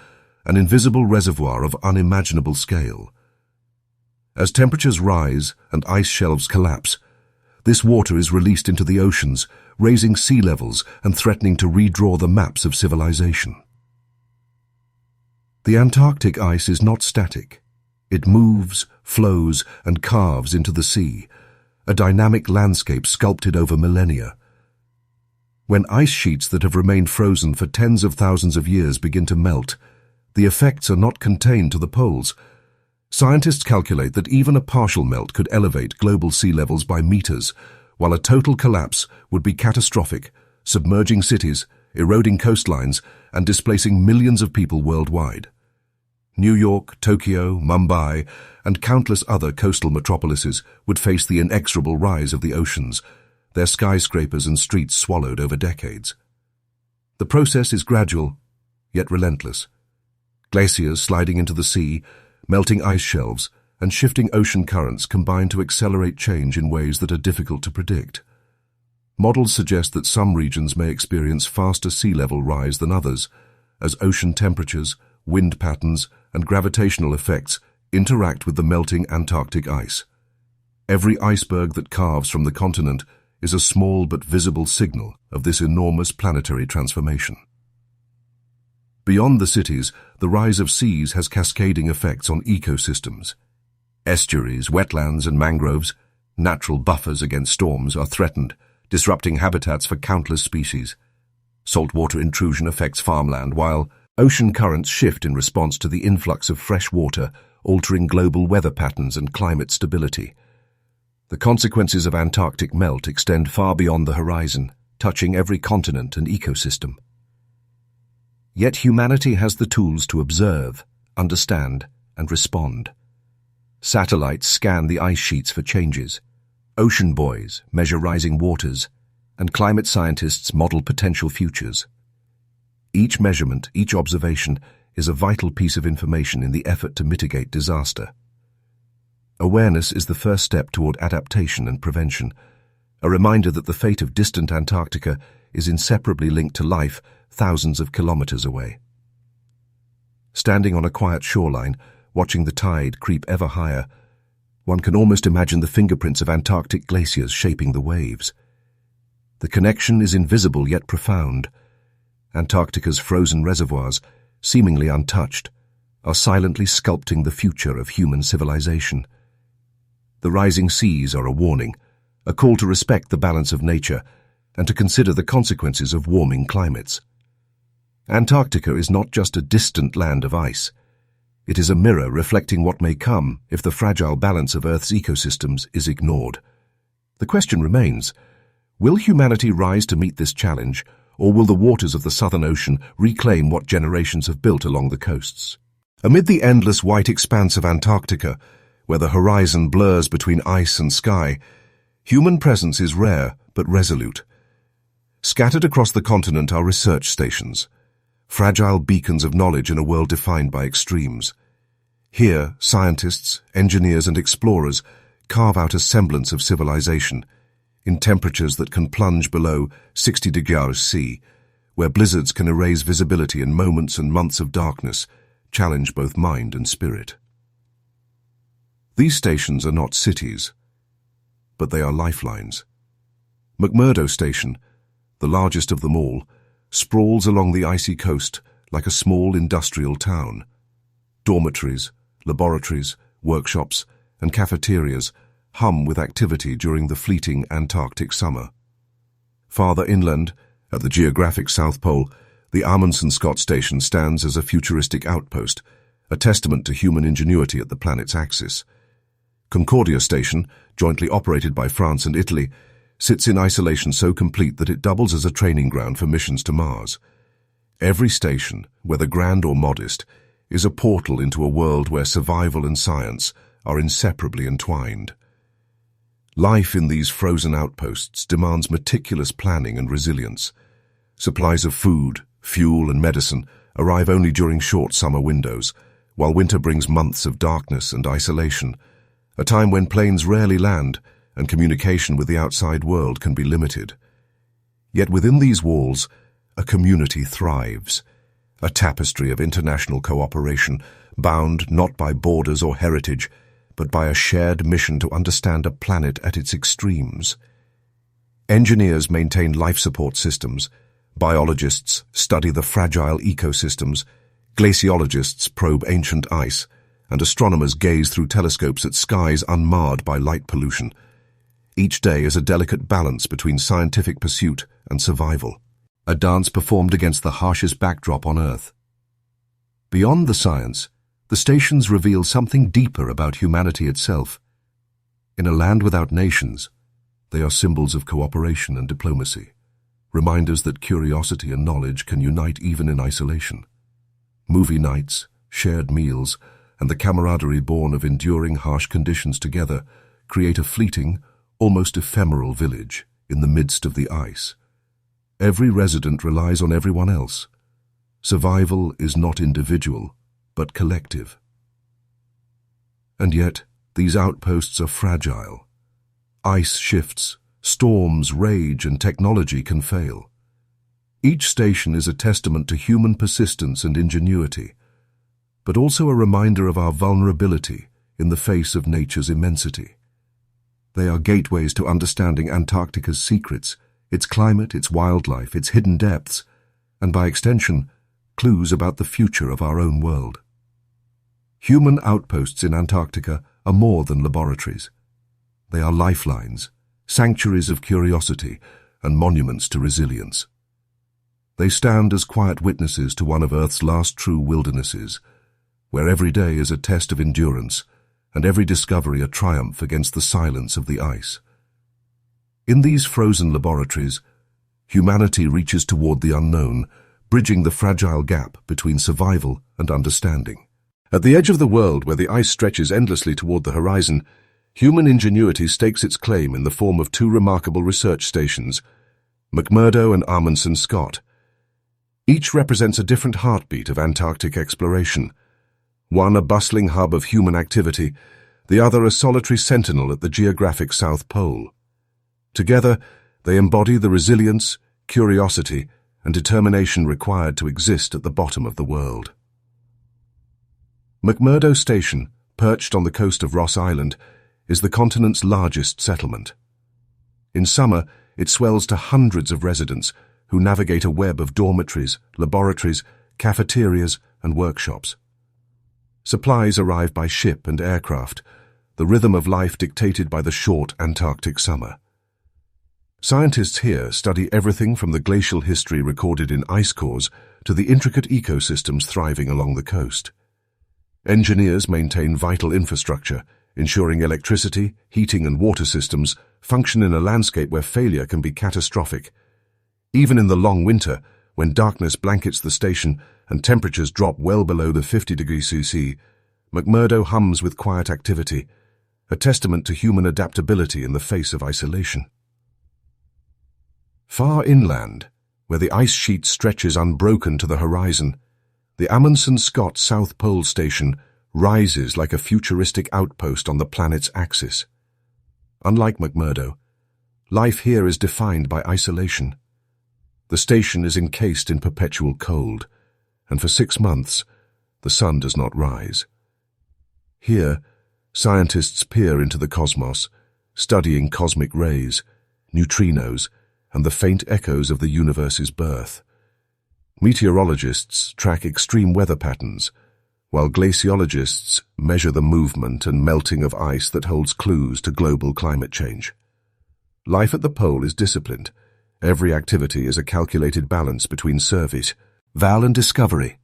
an invisible reservoir of unimaginable scale. As temperatures rise and ice shelves collapse, this water is released into the oceans, raising sea levels and threatening to redraw the maps of civilization. The Antarctic ice is not static. It moves, flows, and carves into the sea, a dynamic landscape sculpted over millennia. When ice sheets that have remained frozen for tens of thousands of years begin to melt, the effects are not contained to the poles. Scientists calculate that even a partial melt could elevate global sea levels by meters, while a total collapse would be catastrophic, submerging cities, eroding coastlines, and displacing millions of people worldwide. New York, Tokyo, Mumbai, and countless other coastal metropolises would face the inexorable rise of the oceans, their skyscrapers and streets swallowed over decades. The process is gradual, yet relentless. Glaciers sliding into the sea, melting ice shelves, and shifting ocean currents combine to accelerate change in ways that are difficult to predict. Models suggest that some regions may experience faster sea level rise than others, as ocean temperatures, wind patterns, and gravitational effects interact with the melting Antarctic ice. Every iceberg that carves from the continent is a small but visible signal of this enormous planetary transformation. Beyond the cities, the rise of seas has cascading effects on ecosystems. Estuaries, wetlands, and mangroves, natural buffers against storms, are threatened, disrupting habitats for countless species. Saltwater intrusion affects farmland, while ocean currents shift in response to the influx of fresh water, altering global weather patterns and climate stability. The consequences of Antarctic melt extend far beyond the horizon, touching every continent and ecosystem. Yet humanity has the tools to observe, understand, and respond. Satellites scan the ice sheets for changes. Ocean buoys measure rising waters, and climate scientists model potential futures. Each measurement, each observation, is a vital piece of information in the effort to mitigate disaster. Awareness is the first step toward adaptation and prevention, a reminder that the fate of distant Antarctica is inseparably linked to life thousands of kilometers away. Standing on a quiet shoreline, watching the tide creep ever higher, one can almost imagine the fingerprints of Antarctic glaciers shaping the waves. The connection is invisible yet profound. Antarctica's frozen reservoirs, seemingly untouched, are silently sculpting the future of human civilization. The rising seas are a warning, a call to respect the balance of nature, and to consider the consequences of warming climates. Antarctica is not just a distant land of ice. It is a mirror reflecting what may come if the fragile balance of Earth's ecosystems is ignored. The question remains, will humanity rise to meet this challenge, or will the waters of the Southern Ocean reclaim what generations have built along the coasts? Amid the endless white expanse of Antarctica, where the horizon blurs between ice and sky, human presence is rare but resolute. Scattered across the continent are research stations, fragile beacons of knowledge in a world defined by extremes. Here, scientists, engineers, and explorers carve out a semblance of civilization in temperatures that can plunge below 60 degrees C, where blizzards can erase visibility and moments and months of darkness challenge both mind and spirit. These stations are not cities, but they are lifelines. McMurdo Station, the largest of them all, sprawls along the icy coast like a small industrial town. Dormitories, laboratories, workshops, and cafeterias hum with activity during the fleeting Antarctic summer. Farther inland, at the geographic South Pole, the Amundsen-Scott Station stands as a futuristic outpost, a testament to human ingenuity at the planet's axis. Concordia Station, jointly operated by France and Italy, sits in isolation so complete that it doubles as a training ground for missions to Mars. Every station, whether grand or modest, is a portal into a world where survival and science are inseparably entwined. Life in these frozen outposts demands meticulous planning and resilience. Supplies of food, fuel, and medicine arrive only during short summer windows, while winter brings months of darkness and isolation, a time when planes rarely land and communication with the outside world can be limited. Yet within these walls, a community thrives, a tapestry of international cooperation, bound not by borders or heritage, but by a shared mission to understand a planet at its extremes. Engineers maintain life support systems, biologists study the fragile ecosystems, glaciologists probe ancient ice, and astronomers gaze through telescopes at skies unmarred by light pollution. Each day is a delicate balance between scientific pursuit and survival, a dance performed against the harshest backdrop on Earth. Beyond the science, the stations reveal something deeper about humanity itself. In a land without nations, they are symbols of cooperation and diplomacy, reminders that curiosity and knowledge can unite even in isolation. Movie nights, shared meals, and the camaraderie born of enduring harsh conditions together create a fleeting, almost ephemeral village in the midst of the ice. Every resident relies on everyone else. Survival is not individual, but collective. And yet, these outposts are fragile. Ice shifts, storms rage, and technology can fail. Each station is a testament to human persistence and ingenuity, but also a reminder of our vulnerability in the face of nature's immensity. They are gateways to understanding Antarctica's secrets, its climate, its wildlife, its hidden depths, and by extension, clues about the future of our own world. Human outposts in Antarctica are more than laboratories. They are lifelines, sanctuaries of curiosity, and monuments to resilience. They stand as quiet witnesses to one of Earth's last true wildernesses, where every day is a test of endurance, and every discovery a triumph against the silence of the ice. In these frozen laboratories, humanity reaches toward the unknown, bridging the fragile gap between survival and understanding. At the edge of the world, where the ice stretches endlessly toward the horizon, human ingenuity stakes its claim in the form of two remarkable research stations, McMurdo and Amundsen-Scott. Each represents a different heartbeat of Antarctic exploration, one a bustling hub of human activity, the other a solitary sentinel at the geographic South Pole. Together, they embody the resilience, curiosity, and determination required to exist at the bottom of the world. McMurdo Station, perched on the coast of Ross Island, is the continent's largest settlement. In summer, it swells to hundreds of residents who navigate a web of dormitories, laboratories, cafeterias, and workshops. Supplies arrive by ship and aircraft, the rhythm of life dictated by the short Antarctic summer. Scientists here study everything from the glacial history recorded in ice cores to the intricate ecosystems thriving along the coast. Engineers maintain vital infrastructure, ensuring electricity, heating and water systems function in a landscape where failure can be catastrophic. Even in the long winter, when darkness blankets the station and temperatures drop well below the 50 degrees C, McMurdo hums with quiet activity, a testament to human adaptability in the face of isolation. Far inland, where the ice sheet stretches unbroken to the horizon, the Amundsen-Scott South Pole Station rises like a futuristic outpost on the planet's axis. Unlike McMurdo, life here is defined by isolation. The station is encased in perpetual cold, and for 6 months, the sun does not rise. Here, scientists peer into the cosmos, studying cosmic rays, neutrinos, and the faint echoes of the universe's birth. Meteorologists track extreme weather patterns, while glaciologists measure the movement and melting of ice that holds clues to global climate change. Life at the pole is disciplined. Every activity is a calculated balance between service, val and discovery,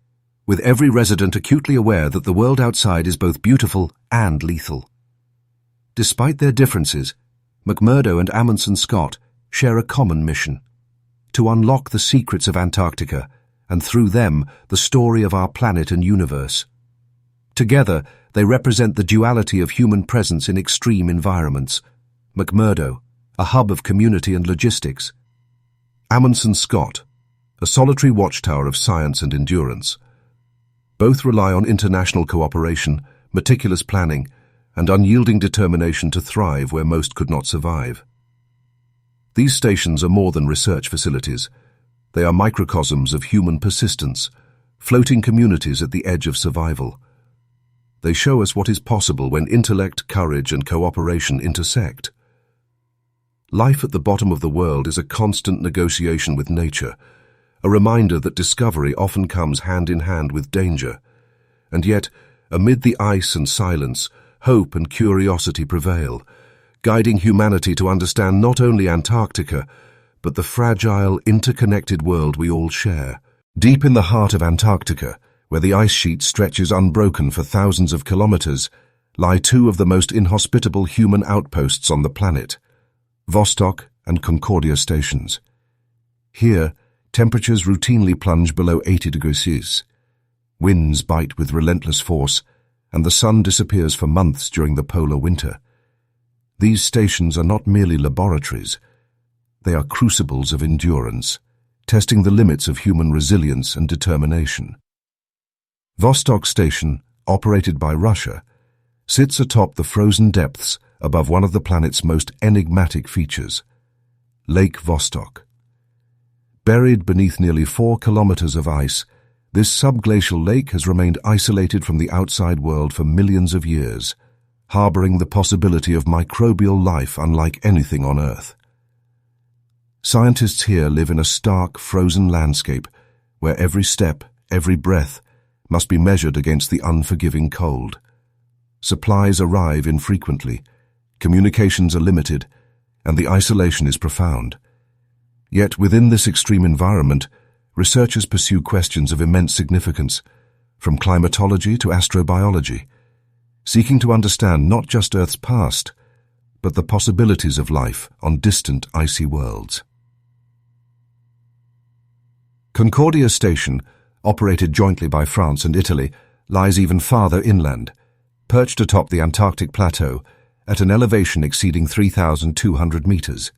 with every resident acutely aware that the world outside is both beautiful and lethal. Despite their differences, McMurdo and Amundsen-Scott share a common mission: to unlock the secrets of Antarctica and through them the story of our planet and universe. Together, they represent the duality of human presence in extreme environments. McMurdo, a hub of community and logistics. Amundsen-Scott, a solitary watchtower of science and endurance. Both rely on international cooperation, meticulous planning, and unyielding determination to thrive where most could not survive. These stations are more than research facilities. They are microcosms of human persistence, floating communities at the edge of survival. They show us what is possible when intellect, courage, and cooperation intersect. Life at the bottom of the world is a constant negotiation with nature, a reminder that discovery often comes hand in hand with danger. And yet, amid the ice and silence, hope and curiosity prevail, guiding humanity to understand not only Antarctica, but the fragile, interconnected world we all share. Deep in the heart of Antarctica, where the ice sheet stretches unbroken for thousands of kilometers, lie two of the most inhospitable human outposts on the planet, Vostok and Concordia stations. Here, temperatures routinely plunge below 80 degrees Celsius. Winds bite with relentless force, and the sun disappears for months during the polar winter. These stations are not merely laboratories. They are crucibles of endurance, testing the limits of human resilience and determination. Vostok Station, operated by Russia, sits atop the frozen depths above one of the planet's most enigmatic features, Lake Vostok. Buried beneath nearly 4 kilometers of ice, this subglacial lake has remained isolated from the outside world for millions of years, harboring the possibility of microbial life unlike anything on Earth. Scientists here live in a stark, frozen landscape where every step, every breath, must be measured against the unforgiving cold. Supplies arrive infrequently, communications are limited, and the isolation is profound. Yet within this extreme environment, researchers pursue questions of immense significance, from climatology to astrobiology, seeking to understand not just Earth's past, but the possibilities of life on distant icy worlds. Concordia Station, operated jointly by France and Italy, lies even farther inland, perched atop the Antarctic plateau at an elevation exceeding 3,200 meters.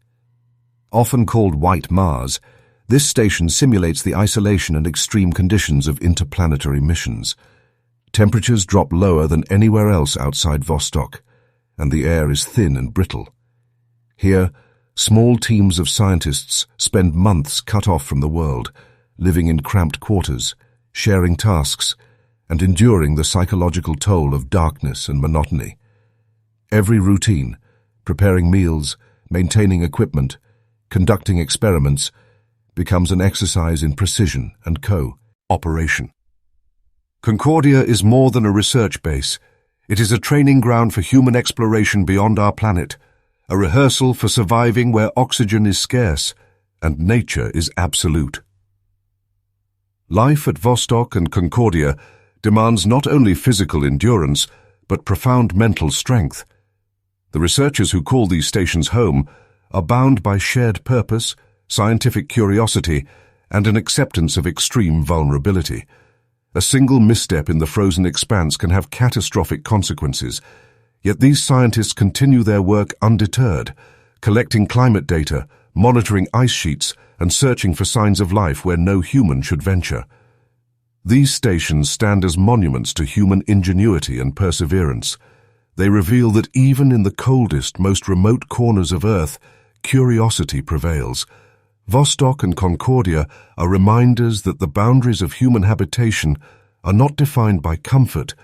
Often called White Mars, this station simulates the isolation and extreme conditions of interplanetary missions. Temperatures drop lower than anywhere else outside Vostok, and the air is thin and brittle. Here, small teams of scientists spend months cut off from the world, living in cramped quarters, sharing tasks, and enduring the psychological toll of darkness and monotony. Every routine, preparing meals, maintaining equipment, conducting experiments, becomes an exercise in precision and co-operation. Concordia is more than a research base. It is a training ground for human exploration beyond our planet, a rehearsal for surviving where oxygen is scarce and nature is absolute. Life at Vostok and Concordia demands not only physical endurance, but profound mental strength. The researchers who call these stations home are bound by shared purpose, scientific curiosity, and an acceptance of extreme vulnerability. A single misstep in the frozen expanse can have catastrophic consequences, yet these scientists continue their work undeterred, collecting climate data, monitoring ice sheets, and searching for signs of life where no human should venture. These stations stand as monuments to human ingenuity and perseverance. They reveal that even in the coldest, most remote corners of Earth, curiosity prevails. Vostok and Concordia are reminders that the boundaries of human habitation are not defined by comfort,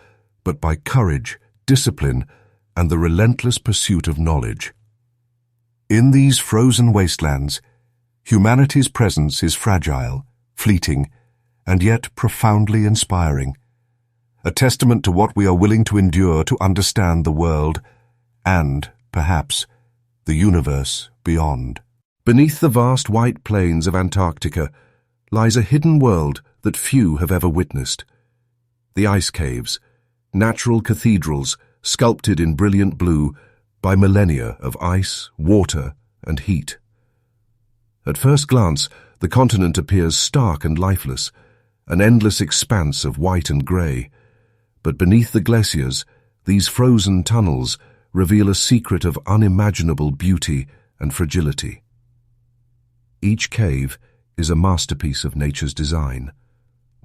but by courage, discipline, and the relentless pursuit of knowledge. In these frozen wastelands, humanity's presence is fragile, fleeting, and yet profoundly inspiring, a testament to what we are willing to endure to understand the world and, perhaps, the universe beyond. Beneath the vast white plains of Antarctica lies a hidden world that few have ever witnessed. The ice caves, natural cathedrals sculpted in brilliant blue by millennia of ice, water, and heat. At first glance, the continent appears stark and lifeless, an endless expanse of white and grey. But beneath the glaciers, these frozen tunnels reveal a secret of unimaginable beauty and fragility. Each cave is a masterpiece of nature's design.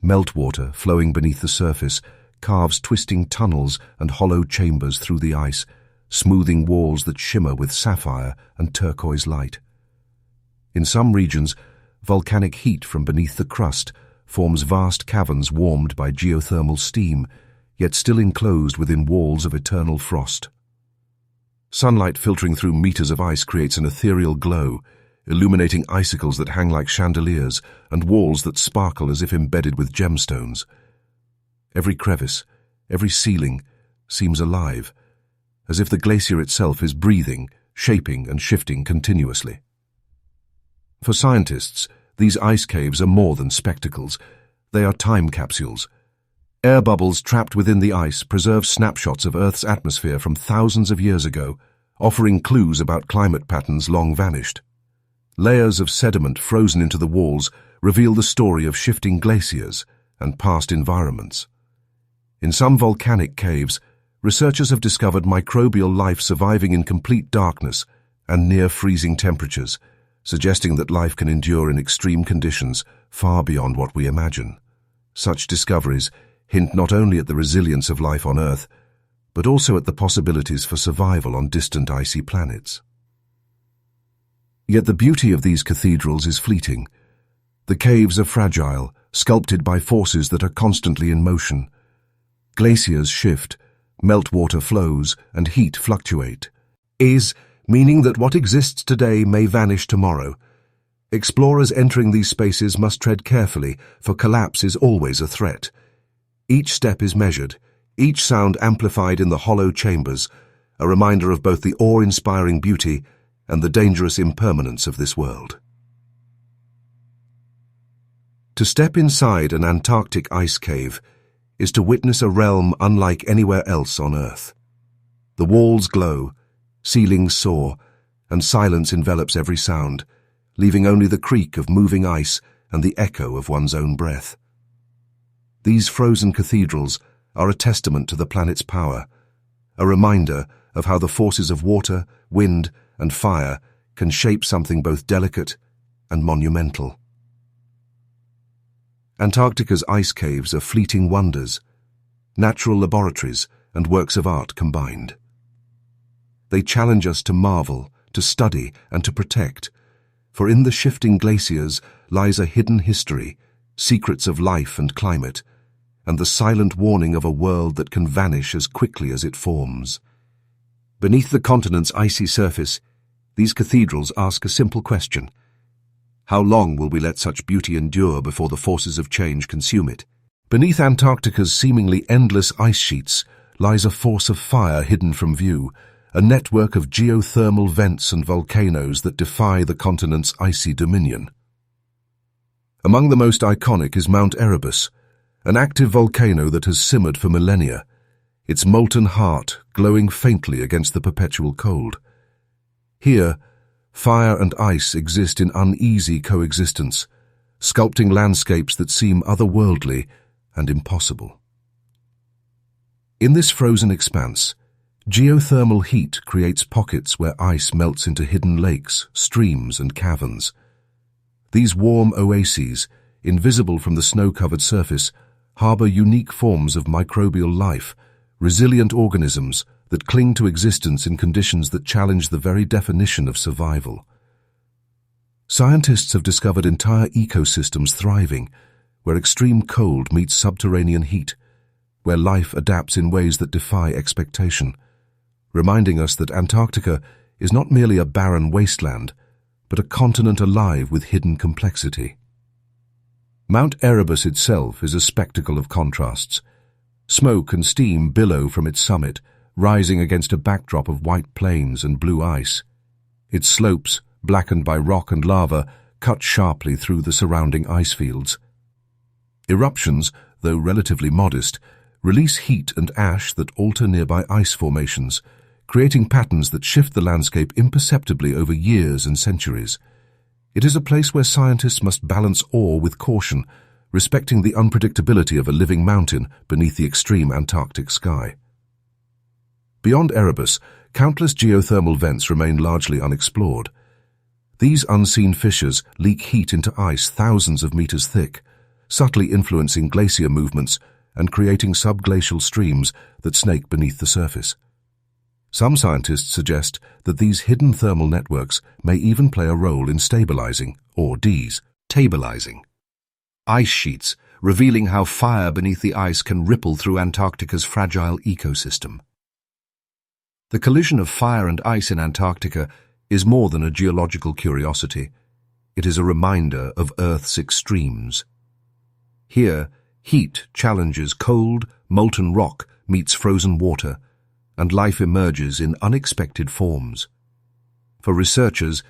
Meltwater flowing beneath the surface carves twisting tunnels and hollow chambers through the ice, smoothing walls that shimmer with sapphire and turquoise light. In some regions, volcanic heat from beneath the crust forms vast caverns warmed by geothermal steam, yet still enclosed within walls of eternal frost. Sunlight filtering through meters of ice creates an ethereal glow, illuminating icicles that hang like chandeliers and walls that sparkle as if embedded with gemstones. Every crevice, every ceiling, seems alive, as if the glacier itself is breathing, shaping and shifting continuously. For scientists, these ice caves are more than spectacles. They are time capsules. Air bubbles trapped within the ice preserve snapshots of Earth's atmosphere from thousands of years ago, offering clues about climate patterns long vanished. Layers of sediment frozen into the walls reveal the story of shifting glaciers and past environments. In some volcanic caves, researchers have discovered microbial life surviving in complete darkness and near freezing temperatures, suggesting that life can endure in extreme conditions far beyond what we imagine. Such discoveries hint not only at the resilience of life on Earth, but also at the possibilities for survival on distant icy planets. Yet the beauty of these cathedrals is fleeting. The caves are fragile, sculpted by forces that are constantly in motion. Glaciers shift, meltwater flows, and heat fluctuate. Meaning that what exists today may vanish tomorrow. Explorers entering these spaces must tread carefully, for collapse is always a threat. Each step is measured, each sound amplified in the hollow chambers, a reminder of both the awe-inspiring beauty and the dangerous impermanence of this world. To step inside an Antarctic ice cave is to witness a realm unlike anywhere else on Earth. The walls glow, ceilings soar, and silence envelops every sound, leaving only the creak of moving ice and the echo of one's own breath. These frozen cathedrals are a testament to the planet's power, a reminder of how the forces of water, wind, and fire can shape something both delicate and monumental. Antarctica's ice caves are fleeting wonders, natural laboratories and works of art combined. They challenge us to marvel, to study, and to protect, for in the shifting glaciers lies a hidden history, secrets of life and climate, and the silent warning of a world that can vanish as quickly as it forms. Beneath the continent's icy surface, these cathedrals ask a simple question. How long will we let such beauty endure before the forces of change consume it? Beneath Antarctica's seemingly endless ice sheets lies a force of fire hidden from view, a network of geothermal vents and volcanoes that defy the continent's icy dominion. Among the most iconic is Mount Erebus, an active volcano that has simmered for millennia, its molten heart glowing faintly against the perpetual cold. Here, fire and ice exist in uneasy coexistence, sculpting landscapes that seem otherworldly and impossible. In this frozen expanse, geothermal heat creates pockets where ice melts into hidden lakes, streams, and caverns. These warm oases, invisible from the snow-covered surface, harbor unique forms of microbial life, resilient organisms that cling to existence in conditions that challenge the very definition of survival. Scientists have discovered entire ecosystems thriving, where extreme cold meets subterranean heat, where life adapts in ways that defy expectation, reminding us that Antarctica is not merely a barren wasteland, but a continent alive with hidden complexity. Mount Erebus itself is a spectacle of contrasts. Smoke and steam billow from its summit, rising against a backdrop of white plains and blue ice. Its slopes, blackened by rock and lava, cut sharply through the surrounding ice fields. Eruptions, though relatively modest, release heat and ash that alter nearby ice formations, creating patterns that shift the landscape imperceptibly over years and centuries. It is a place where scientists must balance awe with caution, respecting the unpredictability of a living mountain beneath the extreme Antarctic sky. Beyond Erebus, countless geothermal vents remain largely unexplored. These unseen fissures leak heat into ice thousands of meters thick, subtly influencing glacier movements and creating subglacial streams that snake beneath the surface. Some scientists suggest that these hidden thermal networks may even play a role in stabilizing, or destabilizing, ice sheets, revealing how fire beneath the ice can ripple through Antarctica's fragile ecosystem. The collision of fire and ice in Antarctica is more than a geological curiosity. It is a reminder of Earth's extremes. Here, heat challenges cold, molten rock meets frozen water, and life emerges in unexpected forms. For researchers,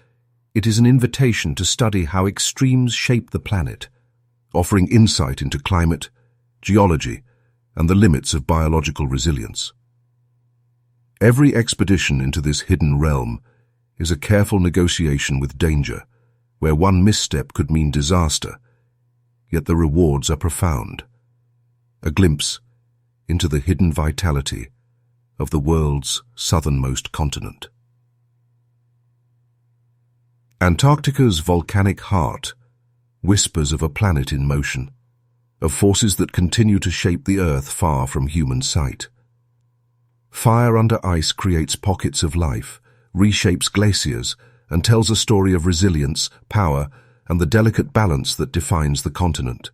it is an invitation to study how extremes shape the planet, offering insight into climate, geology, and the limits of biological resilience. Every expedition into this hidden realm is a careful negotiation with danger, where one misstep could mean disaster, yet the rewards are profound. A glimpse into the hidden vitality of the world's southernmost continent. Antarctica's volcanic heart whispers of a planet in motion, of forces that continue to shape the Earth far from human sight. Fire under ice creates pockets of life, reshapes glaciers, and tells a story of resilience, power, and the delicate balance that defines the continent.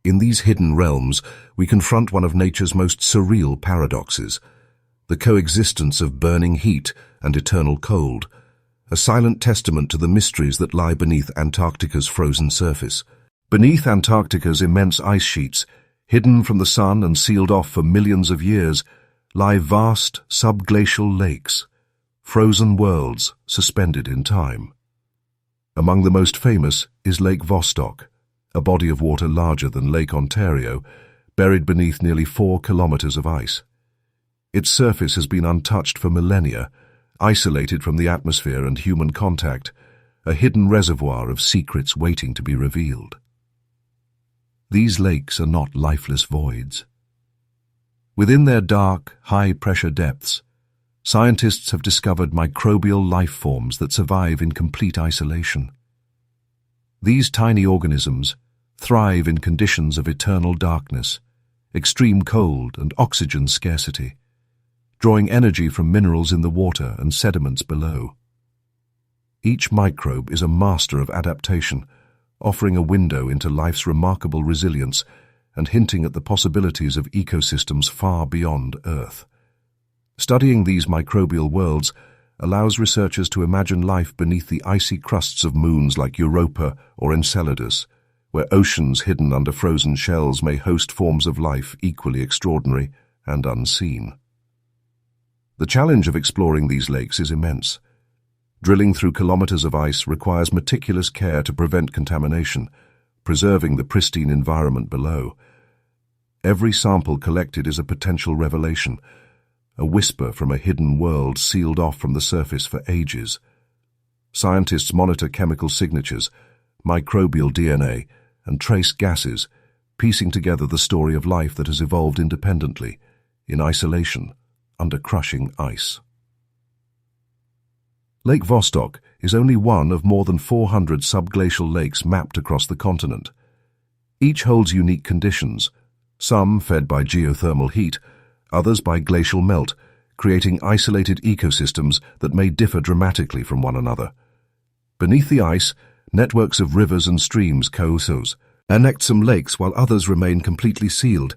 In these hidden realms, we confront one of nature's most surreal paradoxes, the coexistence of burning heat and eternal cold, a silent testament to the mysteries that lie beneath Antarctica's frozen surface. Beneath Antarctica's immense ice sheets, hidden from the sun and sealed off for millions of years, lie vast subglacial lakes, frozen worlds suspended in time. Among the most famous is Lake Vostok, a body of water larger than Lake Ontario, buried beneath nearly 4 kilometers of ice. Its surface has been untouched for millennia, isolated from the atmosphere and human contact, a hidden reservoir of secrets waiting to be revealed. These lakes are not lifeless voids. Within their dark, high-pressure depths, scientists have discovered microbial life forms that survive in complete isolation. These tiny organisms thrive in conditions of eternal darkness, extreme cold, and oxygen scarcity, drawing energy from minerals in the water and sediments below. Each microbe is a master of adaptation, offering a window into life's remarkable resilience and hinting at the possibilities of ecosystems far beyond Earth. Studying these microbial worlds allows researchers to imagine life beneath the icy crusts of moons like Europa or Enceladus, where oceans hidden under frozen shells may host forms of life equally extraordinary and unseen. The challenge of exploring these lakes is immense. Drilling through kilometers of ice requires meticulous care to prevent contamination, preserving the pristine environment below. Every sample collected is a potential revelation, a whisper from a hidden world sealed off from the surface for ages. Scientists monitor chemical signatures, microbial DNA, and trace gases, piecing together the story of life that has evolved independently, in isolation, under crushing ice. Lake Vostok is only one of more than 400 subglacial lakes mapped across the continent. Each holds unique conditions, some fed by geothermal heat, others by glacial melt, creating isolated ecosystems that may differ dramatically from one another. Beneath the ice, networks of rivers and streams coexist, annect some lakes while others remain completely sealed,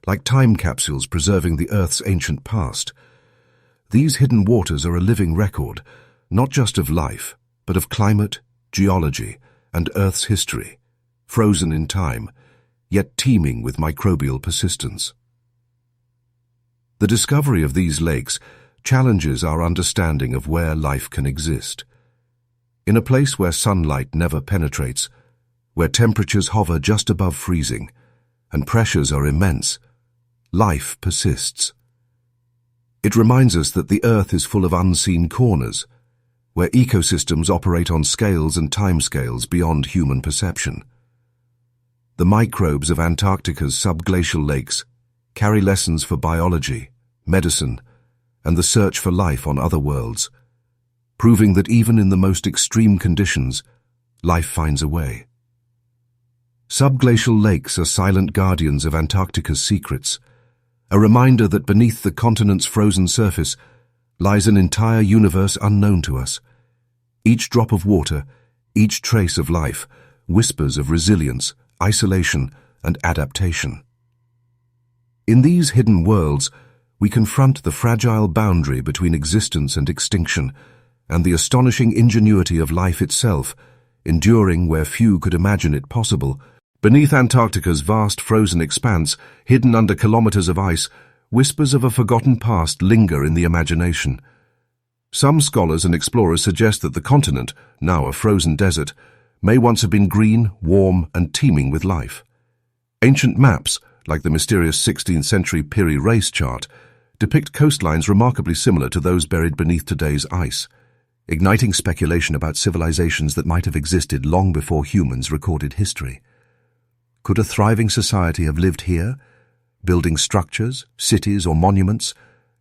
like time capsules preserving the Earth's ancient past. These hidden waters are a living record, not just of life, but of climate, geology, and Earth's history, frozen in time, yet teeming with microbial persistence. The discovery of these lakes challenges our understanding of where life can exist. In a place where sunlight never penetrates, where temperatures hover just above freezing, and pressures are immense, life persists. It reminds us that the Earth is full of unseen corners, where ecosystems operate on scales and timescales beyond human perception. The microbes of Antarctica's subglacial lakes carry lessons for biology, medicine, and the search for life on other worlds, proving that even in the most extreme conditions, life finds a way. Subglacial lakes are silent guardians of Antarctica's secrets, a reminder that beneath the continent's frozen surface lies an entire universe unknown to us. Each drop of water, each trace of life, whispers of resilience, isolation, and adaptation. In these hidden worlds, we confront the fragile boundary between existence and extinction, and the astonishing ingenuity of life itself, enduring where few could imagine it possible. Beneath Antarctica's vast frozen expanse, hidden under kilometers of ice, whispers of a forgotten past linger in the imagination. Some scholars and explorers suggest that the continent, now a frozen desert, may once have been green, warm, and teeming with life. Ancient maps, like the mysterious 16th century Piri Reis chart, depict coastlines remarkably similar to those buried beneath today's ice, igniting speculation about civilizations that might have existed long before humans recorded history. Could a thriving society have lived here, building structures, cities, or monuments,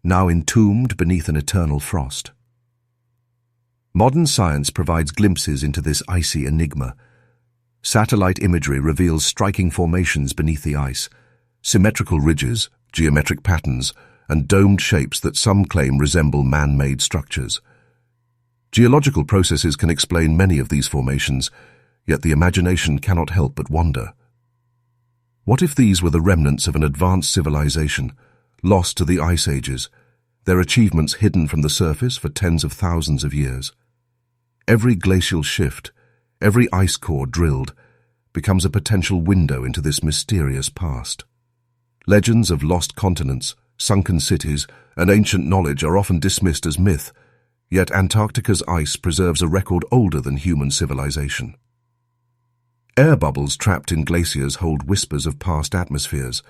now entombed beneath an eternal frost? Modern science provides glimpses into this icy enigma. Satellite imagery reveals striking formations beneath the ice, symmetrical ridges, geometric patterns, and domed shapes that some claim resemble man-made structures. Geological processes can explain many of these formations, yet the imagination cannot help but wonder. What if these were the remnants of an advanced civilization, lost to the ice ages, their achievements hidden from the surface for tens of thousands of years? Every glacial shift, every ice core drilled, becomes a potential window into this mysterious past. Legends of lost continents, sunken cities, and ancient knowledge are often dismissed as myth, yet Antarctica's ice preserves a record older than human civilization. Air bubbles trapped in glaciers hold whispers of past atmospheres,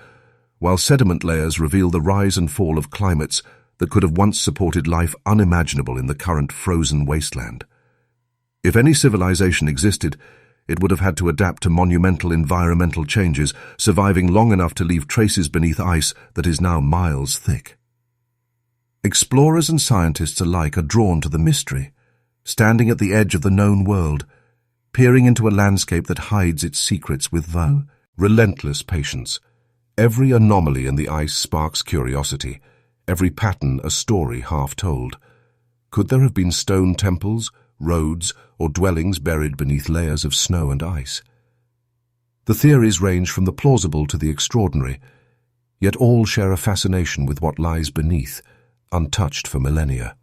while sediment layers reveal the rise and fall of climates that could have once supported life unimaginable in the current frozen wasteland. If any civilization existed, it would have had to adapt to monumental environmental changes, surviving long enough to leave traces beneath ice that is now miles thick. Explorers and scientists alike are drawn to the mystery, standing at the edge of the known world, peering into a landscape that hides its secrets with relentless patience. Every anomaly in the ice sparks curiosity, every pattern a story half told. Could there have been stone temples, roads, or dwellings buried beneath layers of snow and ice? The theories range from the plausible to the extraordinary, yet all share a fascination with what lies beneath, untouched for millennia.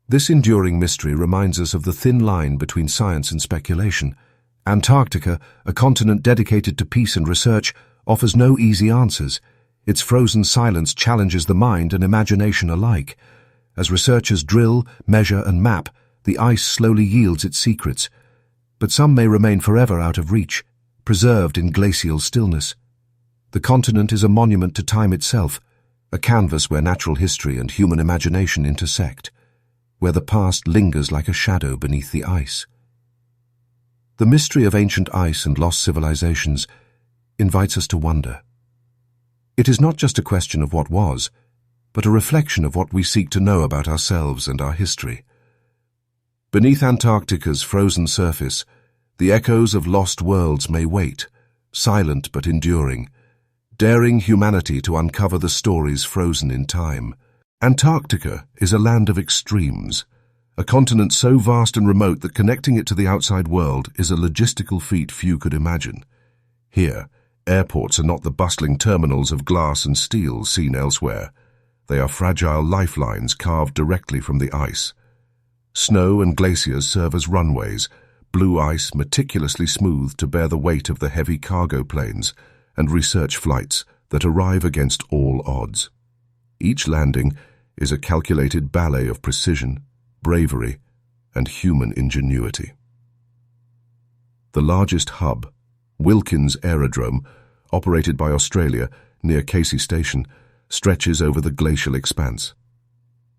This enduring mystery reminds us of the thin line between science and speculation. Antarctica, a continent dedicated to peace and research, offers no easy answers, Its frozen silence challenges the mind and imagination alike. As researchers drill, measure, and map, the ice slowly yields its secrets. But some may remain forever out of reach, preserved in glacial stillness. The continent is a monument to time itself, a canvas where natural history and human imagination intersect, where the past lingers like a shadow beneath the ice. The mystery of ancient ice and lost civilizations invites us to wonder. It is not just a question of what was, but a reflection of what we seek to know about ourselves and our history. Beneath Antarctica's frozen surface, the echoes of lost worlds may wait, silent but enduring, daring humanity to uncover the stories frozen in time. Antarctica is a land of extremes, a continent so vast and remote that connecting it to the outside world is a logistical feat few could imagine. Here, airports are not the bustling terminals of glass and steel seen elsewhere. They are fragile lifelines carved directly from the ice. Snow and glaciers serve as runways, blue ice meticulously smoothed to bear the weight of the heavy cargo planes and research flights that arrive against all odds. Each landing is a calculated ballet of precision, bravery, and human ingenuity. The largest hub, Wilkins Aerodrome, operated by Australia near Casey Station, stretches over the glacial expanse.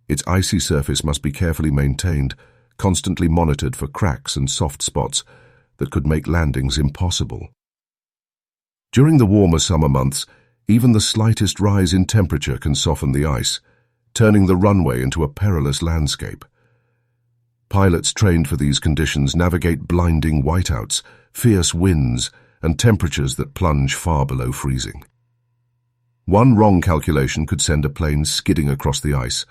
Its icy surface must be carefully maintained, constantly monitored for cracks and soft spots that could make landings impossible. During the warmer summer months, even the slightest rise in temperature can soften the ice, turning the runway into a perilous landscape. Pilots trained for these conditions navigate blinding whiteouts, fierce winds, and temperatures that plunge far below freezing. One wrong calculation could send a plane skidding across the ice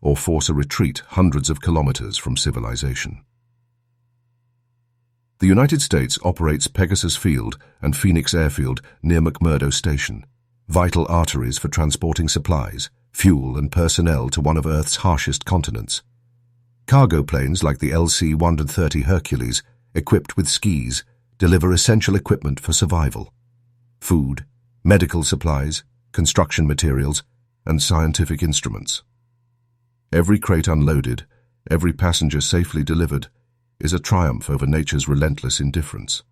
or force a retreat hundreds of kilometers from civilization. The United States operates Pegasus Field and Phoenix Airfield near McMurdo Station, vital arteries for transporting supplies, fuel, and personnel to one of Earth's harshest continents. Cargo planes like the LC-130 Hercules, equipped with skis, deliver essential equipment for survival: food, medical supplies, construction materials, and scientific instruments. Every crate unloaded, every passenger safely delivered, is a triumph over nature's relentless indifference.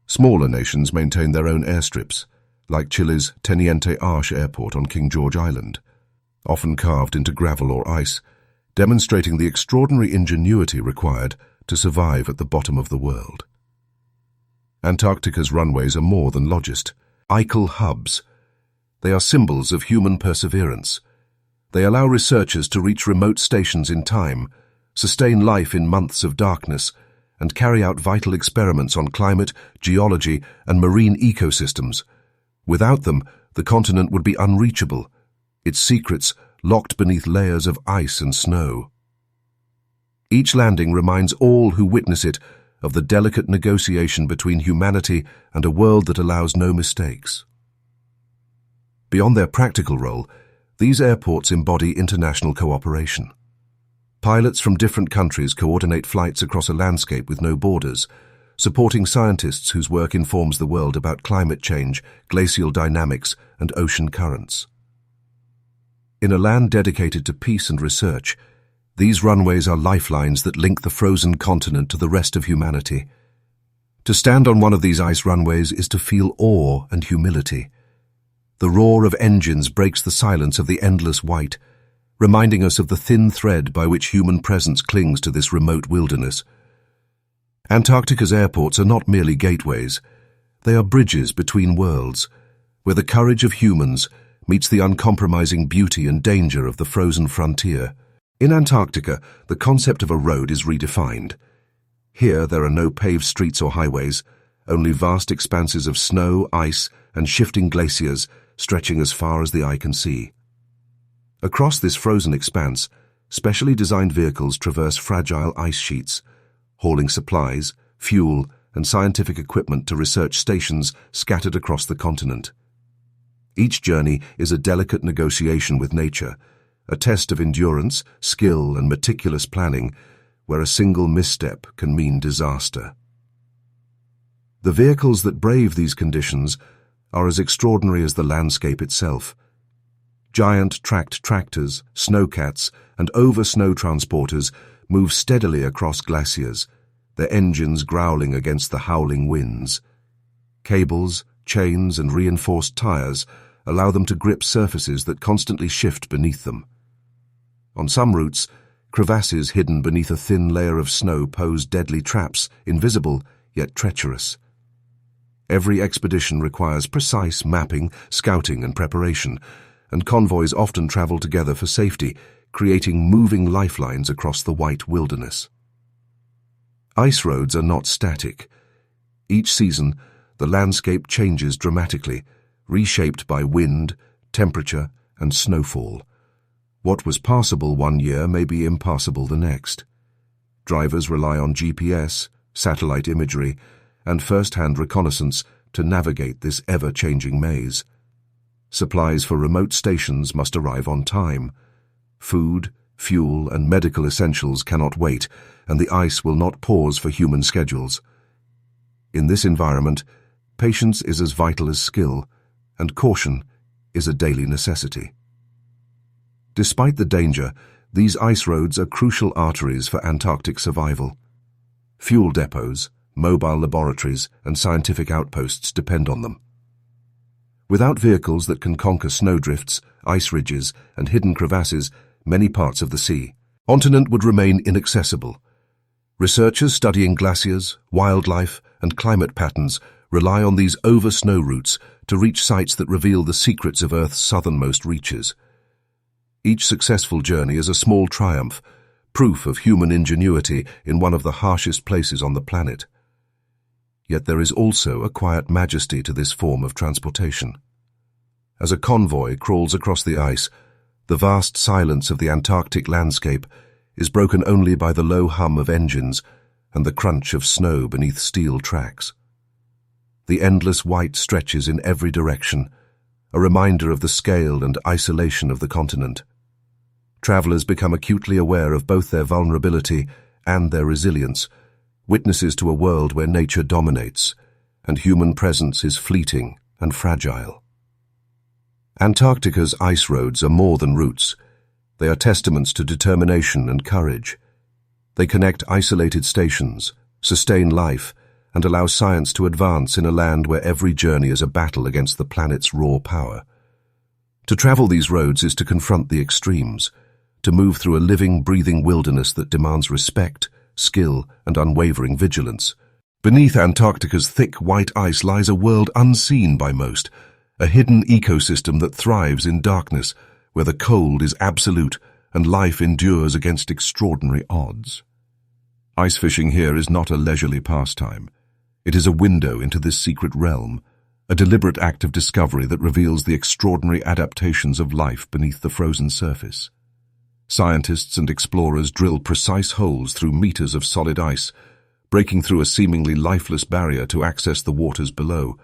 Smaller nations maintain their own airstrips, like Chile's Teniente Arche Airport on King George Island, often carved into gravel or ice, demonstrating the extraordinary ingenuity required to survive at the bottom of the world. Antarctica's runways are more than logist, Eichel hubs. They are symbols of human perseverance. They allow researchers to reach remote stations in time, sustain life in months of darkness, and carry out vital experiments on climate, geology, and marine ecosystems. Without them, the continent would be unreachable, its secrets locked beneath layers of ice and snow. Each landing reminds all who witness it of the delicate negotiation between humanity and a world that allows no mistakes. Beyond their practical role, these airports embody international cooperation. Pilots from different countries coordinate flights across a landscape with no borders, supporting scientists whose work informs the world about climate change, glacial dynamics, and ocean currents. In a land dedicated to peace and research, these runways are lifelines that link the frozen continent to the rest of humanity. To stand on one of these ice runways is to feel awe and humility. The roar of engines breaks the silence of the endless white, reminding us of the thin thread by which human presence clings to this remote wilderness. Antarctica's airports are not merely gateways. They are bridges between worlds, where the courage of humans meets the uncompromising beauty and danger of the frozen frontier. In Antarctica, the concept of a road is redefined. Here there are no paved streets or highways, only vast expanses of snow, ice, and shifting glaciers stretching as far as the eye can see. Across this frozen expanse, specially designed vehicles traverse fragile ice sheets, hauling supplies, fuel, and scientific equipment to research stations scattered across the continent. Each journey is a delicate negotiation with nature, a test of endurance, skill, and meticulous planning, where a single misstep can mean disaster. The vehicles that brave these conditions are as extraordinary as the landscape itself. Giant tracked tractors, snowcats, and over-snow transporters move steadily across glaciers, their engines growling against the howling winds. Cables, chains, and reinforced tires allow them to grip surfaces that constantly shift beneath them. On some routes, crevasses hidden beneath a thin layer of snow pose deadly traps, invisible yet treacherous. Every expedition requires precise mapping, scouting, and preparation, and convoys often travel together for safety, creating moving lifelines across the white wilderness. Ice roads are not static. Each season, the landscape changes dramatically, reshaped by wind, temperature, and snowfall. What was passable one year may be impassable the next. Drivers rely on GPS, satellite imagery, and first-hand reconnaissance to navigate this ever-changing maze. Supplies for remote stations must arrive on time. Food, fuel, and medical essentials cannot wait, and the ice will not pause for human schedules. In this environment, patience is as vital as skill, and caution is a daily necessity. Despite the danger, these ice roads are crucial arteries for Antarctic survival. Fuel depots, mobile laboratories, and scientific outposts depend on them. Without vehicles that can conquer snowdrifts, ice ridges, and hidden crevasses, many parts of the continent would remain inaccessible. Researchers studying glaciers, wildlife, and climate patterns rely on these over-snow routes to reach sites that reveal the secrets of Earth's southernmost reaches. Each successful journey is a small triumph, proof of human ingenuity in one of the harshest places on the planet. Yet there is also a quiet majesty to this form of transportation. As a convoy crawls across the ice, the vast silence of the Antarctic landscape is broken only by the low hum of engines and the crunch of snow beneath steel tracks. The endless white stretches in every direction, a reminder of the scale and isolation of the continent. Travelers become acutely aware of both their vulnerability and their resilience, witnesses to a world where nature dominates, and human presence is fleeting and fragile. Antarctica's ice roads are more than routes. They are testaments to determination and courage. They connect isolated stations, sustain life, and allow science to advance in a land where every journey is a battle against the planet's raw power. To travel these roads is to confront the extremes, to move through a living, breathing wilderness that demands respect, skill, and unwavering vigilance. Beneath Antarctica's thick white ice lies a world unseen by most, a hidden ecosystem that thrives in darkness, where the cold is absolute and life endures against extraordinary odds. Ice fishing here is not a leisurely pastime. It is a window into this secret realm, a deliberate act of discovery that reveals the extraordinary adaptations of life beneath the frozen surface. Scientists and explorers drill precise holes through meters of solid ice, breaking through a seemingly lifeless barrier to access the waters below.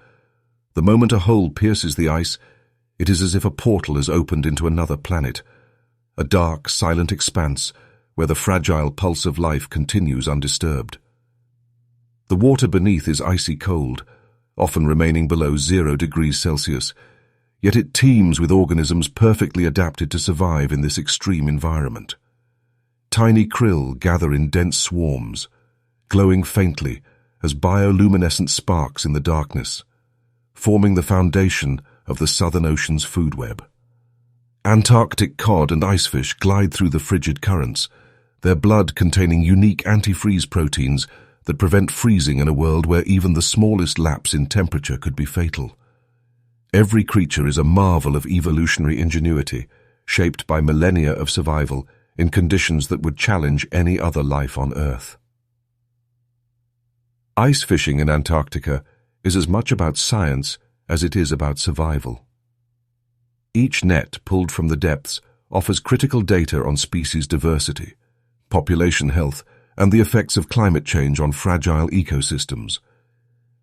The moment a hole pierces the ice, it is as if a portal has opened into another planet, a dark, silent expanse where the fragile pulse of life continues undisturbed. The water beneath is icy cold, often remaining below 0 degrees Celsius, yet it teems with organisms perfectly adapted to survive in this extreme environment. Tiny krill gather in dense swarms, glowing faintly as bioluminescent sparks in the darkness, forming the foundation of the Southern Ocean's food web. Antarctic cod and icefish glide through the frigid currents, their blood containing unique antifreeze proteins that prevent freezing in a world where even the smallest lapse in temperature could be fatal. Every creature is a marvel of evolutionary ingenuity, shaped by millennia of survival in conditions that would challenge any other life on Earth. Ice fishing in Antarctica is as much about science as it is about survival. Each net pulled from the depths offers critical data on species diversity, population health, and the effects of climate change on fragile ecosystems.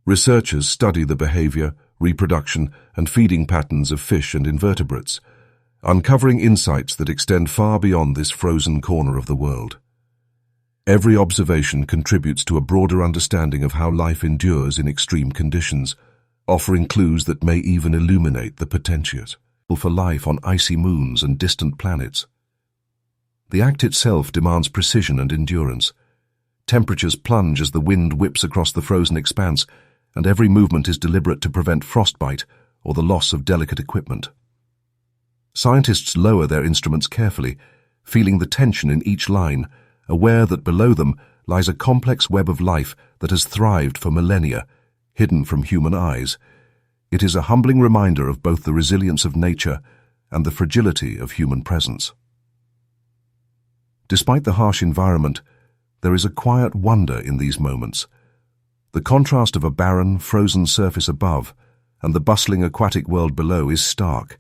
Researchers study the behavior, reproduction, and feeding patterns of fish and invertebrates, uncovering insights that extend far beyond this frozen corner of the world. Every observation contributes to a broader understanding of how life endures in extreme conditions, offering clues that may even illuminate the potential for life on icy moons and distant planets. The act itself demands precision and endurance. Temperatures plunge as the wind whips across the frozen expanse, and every movement is deliberate to prevent frostbite or the loss of delicate equipment. Scientists lower their instruments carefully, feeling the tension in each line, aware that below them lies a complex web of life that has thrived for millennia, hidden from human eyes. It is a humbling reminder of both the resilience of nature and the fragility of human presence. Despite the harsh environment, there is a quiet wonder in these moments. The contrast of a barren, frozen surface above and the bustling aquatic world below is stark,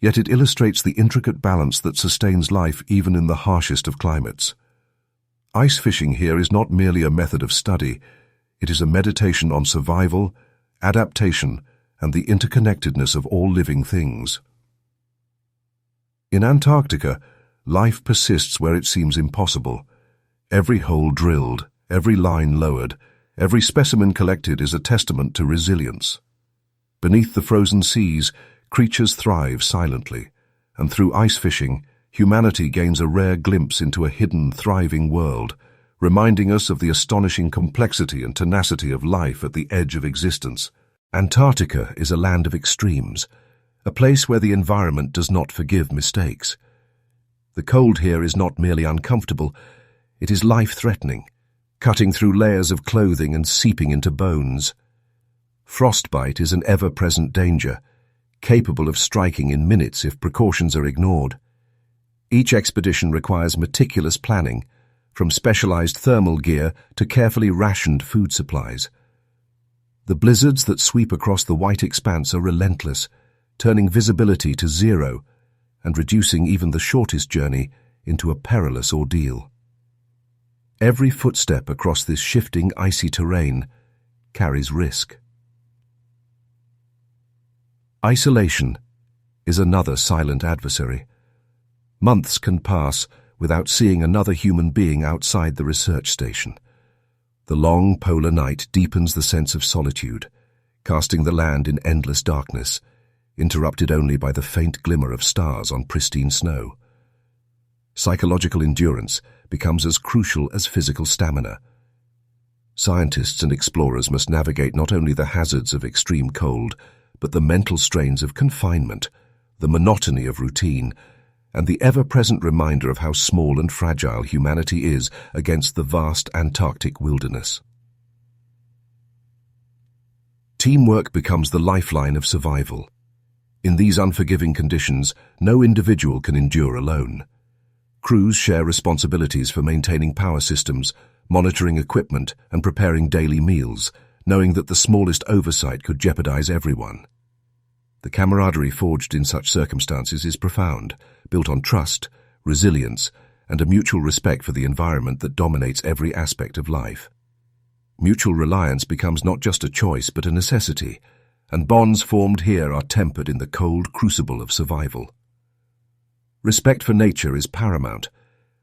yet it illustrates the intricate balance that sustains life even in the harshest of climates. Ice fishing here is not merely a method of study, it is a meditation on survival, adaptation, and the interconnectedness of all living things. In Antarctica, life persists where it seems impossible. Every hole drilled, every line lowered, every specimen collected is a testament to resilience. Beneath the frozen seas, creatures thrive silently, and through ice fishing, humanity gains a rare glimpse into a hidden, thriving world, reminding us of the astonishing complexity and tenacity of life at the edge of existence. Antarctica is a land of extremes, a place where the environment does not forgive mistakes. The cold here is not merely uncomfortable, it is life-threatening, cutting through layers of clothing and seeping into bones. Frostbite is an ever-present danger, capable of striking in minutes if precautions are ignored. Each expedition requires meticulous planning, from specialized thermal gear to carefully rationed food supplies. The blizzards that sweep across the white expanse are relentless, turning visibility to zero and reducing even the shortest journey into a perilous ordeal. Every footstep across this shifting, icy terrain carries risk. Isolation is another silent adversary. Months can pass without seeing another human being outside the research station. The long polar night deepens the sense of solitude, casting the land in endless darkness, interrupted only by the faint glimmer of stars on pristine snow. Psychological endurance becomes as crucial as physical stamina. Scientists and explorers must navigate not only the hazards of extreme cold, but the mental strains of confinement, the monotony of routine, and the ever-present reminder of how small and fragile humanity is against the vast Antarctic wilderness. Teamwork becomes the lifeline of survival. In these unforgiving conditions, no individual can endure alone. Crews share responsibilities for maintaining power systems, monitoring equipment, and preparing daily meals, knowing that the smallest oversight could jeopardize everyone. The camaraderie forged in such circumstances is profound, built on trust, resilience, and a mutual respect for the environment that dominates every aspect of life. Mutual reliance becomes not just a choice but a necessity, and bonds formed here are tempered in the cold crucible of survival. Respect for nature is paramount.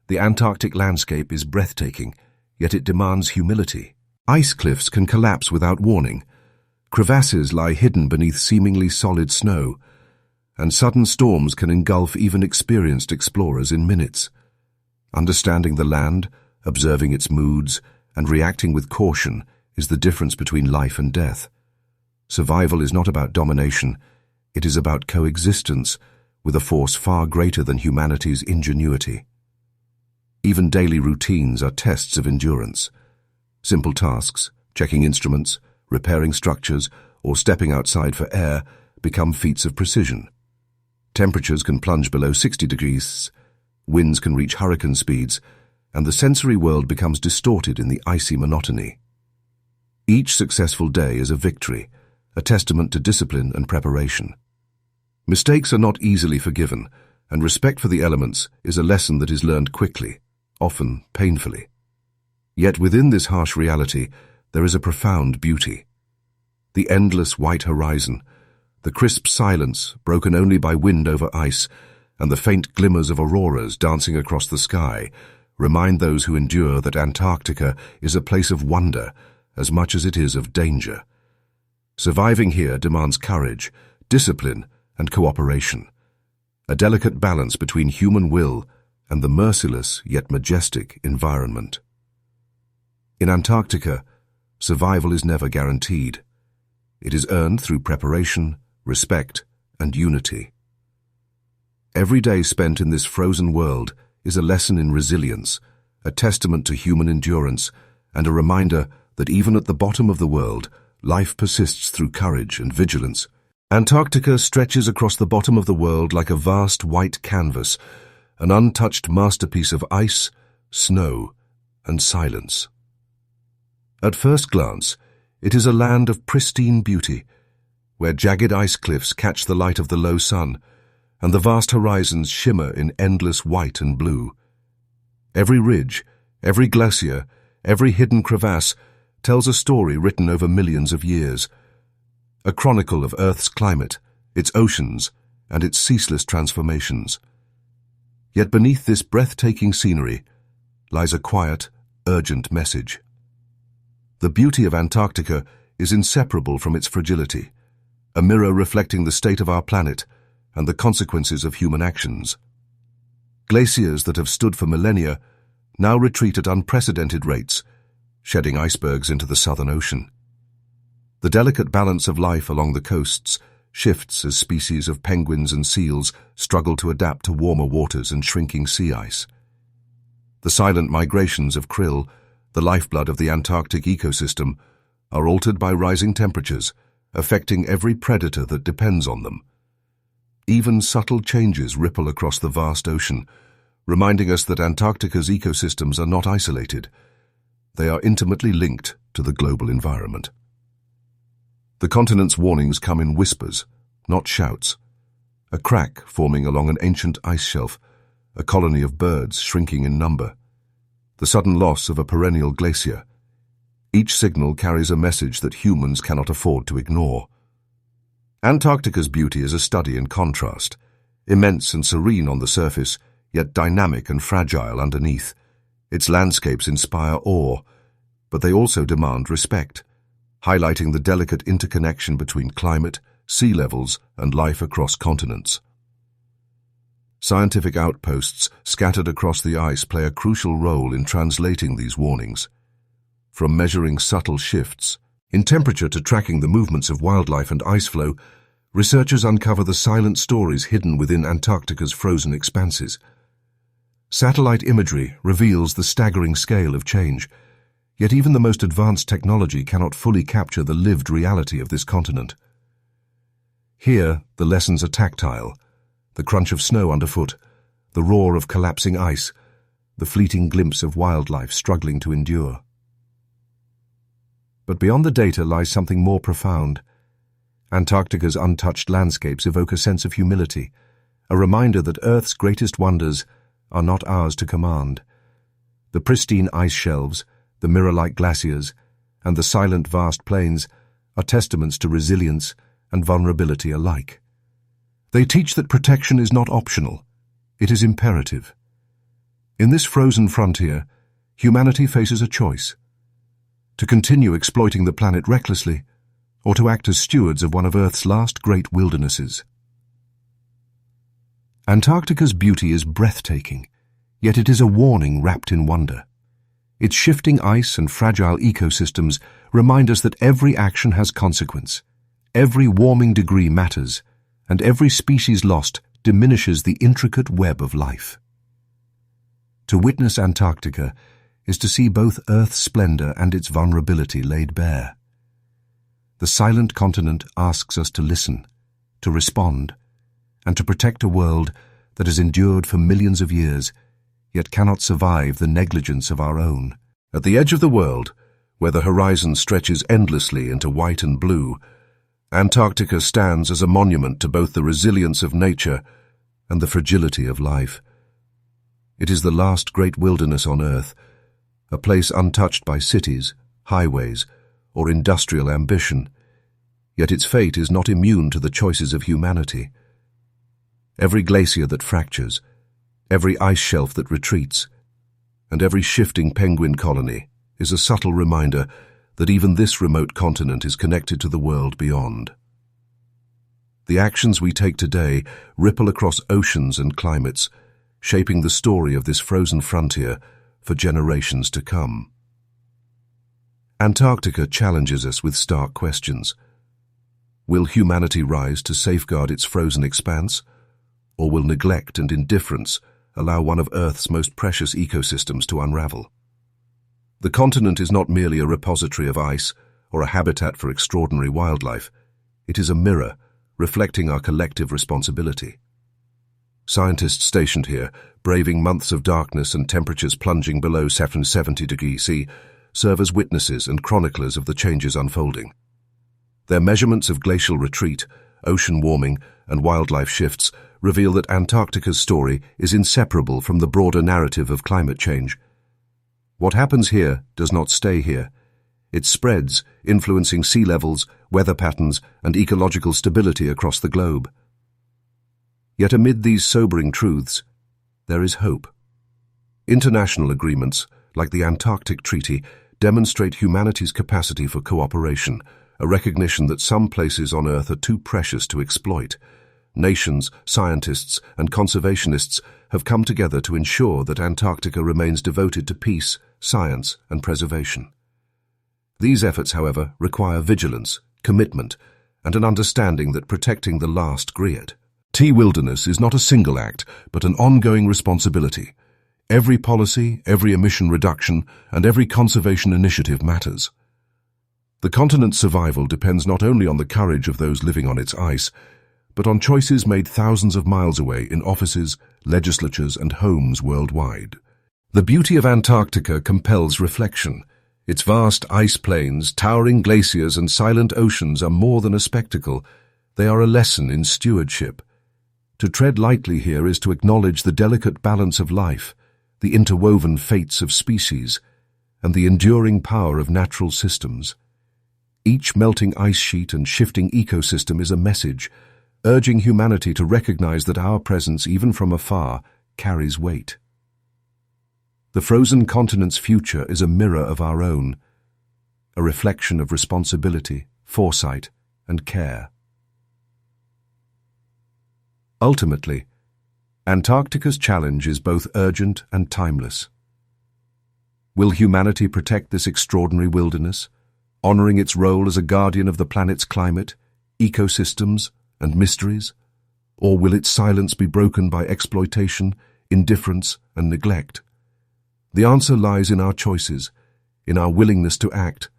The Antarctic landscape is breathtaking, yet it demands humility. Ice cliffs can collapse without warning. Crevasses lie hidden beneath seemingly solid snow, and sudden storms can engulf even experienced explorers in minutes. Understanding the land, observing its moods, and reacting with caution is the difference between life and death. Survival is not about domination, it is about coexistence with a force far greater than humanity's ingenuity. Even daily routines are tests of endurance. Simple tasks, checking instruments, repairing structures, or stepping outside for air become feats of precision. Temperatures can plunge below 60 degrees, winds can reach hurricane speeds, and the sensory world becomes distorted in the icy monotony. Each successful day is a victory, a testament to discipline and preparation. Mistakes are not easily forgiven, and respect for the elements is a lesson that is learned quickly, often painfully. Yet within this harsh reality, there is a profound beauty. The endless white horizon, the crisp silence broken only by wind over ice, and the faint glimmers of auroras dancing across the sky remind those who endure that Antarctica is a place of wonder as much as it is of danger. Surviving here demands courage, discipline, and cooperation, a delicate balance between human will and the merciless yet majestic environment. In Antarctica, survival is never guaranteed. It is earned through preparation, respect, and unity. Every day spent in this frozen world is a lesson in resilience, a testament to human endurance, and a reminder that even at the bottom of the world, life persists through courage and vigilance. Antarctica stretches across the bottom of the world like a vast white canvas, an untouched masterpiece of ice, snow, and silence. At first glance, it is a land of pristine beauty, where jagged ice cliffs catch the light of the low sun, and the vast horizons shimmer in endless white and blue. Every ridge, every glacier, every hidden crevasse tells a story written over millions of years, a chronicle of Earth's climate, its oceans, and its ceaseless transformations. Yet beneath this breathtaking scenery lies a quiet, urgent message. The beauty of Antarctica is inseparable from its fragility, a mirror reflecting the state of our planet and the consequences of human actions. Glaciers that have stood for millennia now retreat at unprecedented rates, shedding icebergs into the Southern Ocean. The delicate balance of life along the coasts shifts as species of penguins and seals struggle to adapt to warmer waters and shrinking sea ice. The silent migrations of krill, the lifeblood of the Antarctic ecosystem, are altered by rising temperatures, affecting every predator that depends on them. Even subtle changes ripple across the vast ocean, reminding us that Antarctica's ecosystems are not isolated. They are intimately linked to the global environment. The continent's warnings come in whispers, not shouts. A crack forming along an ancient ice shelf, a colony of birds shrinking in number, the sudden loss of a perennial glacier. Each signal carries a message that humans cannot afford to ignore. Antarctica's beauty is a study in contrast, immense and serene on the surface, yet dynamic and fragile underneath. Its landscapes inspire awe, but they also demand respect, highlighting the delicate interconnection between climate, sea levels, and life across continents. Scientific outposts scattered across the ice play a crucial role in translating these warnings. From measuring subtle shifts in temperature to tracking the movements of wildlife and ice flow, researchers uncover the silent stories hidden within Antarctica's frozen expanses. Satellite imagery reveals the staggering scale of change, yet even the most advanced technology cannot fully capture the lived reality of this continent. Here, the lessons are tactile, the crunch of snow underfoot, the roar of collapsing ice, the fleeting glimpse of wildlife struggling to endure. But beyond the data lies something more profound. Antarctica's untouched landscapes evoke a sense of humility, a reminder that Earth's greatest wonders are not ours to command. The pristine ice shelves, the mirror-like glaciers, and the silent vast plains are testaments to resilience and vulnerability alike. They teach that protection is not optional, it is imperative. In this frozen frontier, humanity faces a choice: to continue exploiting the planet recklessly, or to act as stewards of one of Earth's last great wildernesses. Antarctica's beauty is breathtaking, yet it is a warning wrapped in wonder. Its shifting ice and fragile ecosystems remind us that every action has consequence, every warming degree matters, and every species lost diminishes the intricate web of life. To witness Antarctica is to see both Earth's splendor and its vulnerability laid bare. The silent continent asks us to listen, to respond, and to protect a world that has endured for millions of years, yet cannot survive the negligence of our own. At the edge of the world, where the horizon stretches endlessly into white and blue, Antarctica stands as a monument to both the resilience of nature and the fragility of life. It is the last great wilderness on Earth, a place untouched by cities, highways, or industrial ambition, yet its fate is not immune to the choices of humanity. Every glacier that fractures, every ice shelf that retreats, and every shifting penguin colony is a subtle reminder that even this remote continent is connected to the world beyond. The actions we take today ripple across oceans and climates, shaping the story of this frozen frontier for generations to come. Antarctica challenges us with stark questions. Will humanity rise to safeguard its frozen expanse, or will neglect and indifference allow one of Earth's most precious ecosystems to unravel? The continent is not merely a repository of ice or a habitat for extraordinary wildlife. It is a mirror reflecting our collective responsibility. Scientists stationed here, braving months of darkness and temperatures plunging below 770 degrees C, serve as witnesses and chroniclers of the changes unfolding. Their measurements of glacial retreat, ocean warming, and wildlife shifts reveal that Antarctica's story is inseparable from the broader narrative of climate change. What happens here does not stay here. It spreads, influencing sea levels, weather patterns, and ecological stability across the globe. Yet amid these sobering truths, there is hope. International agreements, like the Antarctic Treaty, demonstrate humanity's capacity for cooperation, a recognition that some places on Earth are too precious to exploit. Nations, scientists, and conservationists have come together to ensure that Antarctica remains devoted to peace, science, and preservation. These efforts, however, require vigilance, commitment, and an understanding that protecting the last great wilderness is not a single act, but an ongoing responsibility. Every policy, every emission reduction, and every conservation initiative matters. The continent's survival depends not only on the courage of those living on its ice, but on choices made thousands of miles away in offices, legislatures, and homes worldwide. The beauty of Antarctica compels reflection. Its vast ice plains, towering glaciers, and silent oceans are more than a spectacle. They are a lesson in stewardship. To tread lightly here is to acknowledge the delicate balance of life, the interwoven fates of species, and the enduring power of natural systems. Each melting ice sheet and shifting ecosystem is a message, urging humanity to recognize that our presence, even from afar, carries weight. The frozen continent's future is a mirror of our own, a reflection of responsibility, foresight, and care. Ultimately, Antarctica's challenge is both urgent and timeless. Will humanity protect this extraordinary wilderness, honoring its role as a guardian of the planet's climate, ecosystems, and mysteries? Or will its silence be broken by exploitation, indifference, and neglect? The answer lies in our choices, in our willingness to act,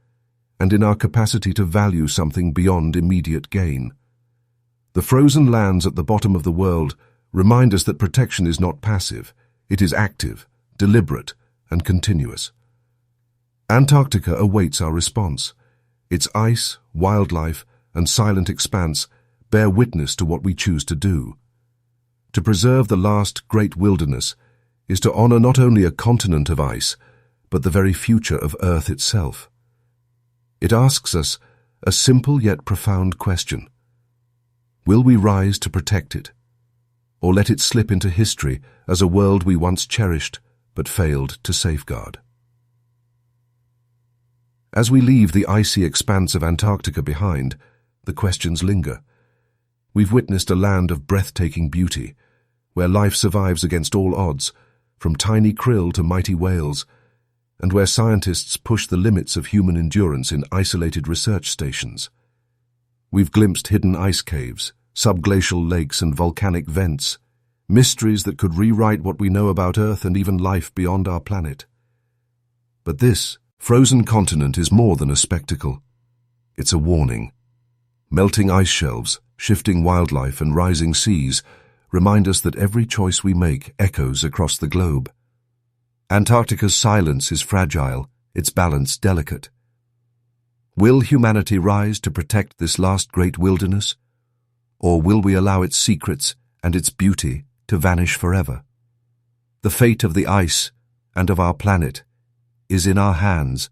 and in our capacity to value something beyond immediate gain. The frozen lands at the bottom of the world remind us that protection is not passive, it is active, deliberate, and continuous. Antarctica awaits our response. Its ice, wildlife, and silent expanse bear witness to what we choose to do. To preserve the last great wilderness is to honor not only a continent of ice, but the very future of Earth itself. It asks us a simple yet profound question. Will we rise to protect it, or let it slip into history as a world we once cherished but failed to safeguard? As we leave the icy expanse of Antarctica behind, the questions linger. We've witnessed a land of breathtaking beauty, where life survives against all odds, from tiny krill to mighty whales, and where scientists push the limits of human endurance in isolated research stations. We've glimpsed hidden ice caves, subglacial lakes, and volcanic vents, mysteries that could rewrite what we know about Earth and even life beyond our planet. But this frozen continent is more than a spectacle. It's a warning. Melting ice shelves, shifting wildlife, and rising seas remind us that every choice we make echoes across the globe. Antarctica's silence is fragile, its balance delicate. Will humanity rise to protect this last great wilderness? Or will we allow its secrets and its beauty to vanish forever? The fate of the ice and of our planet is in our hands,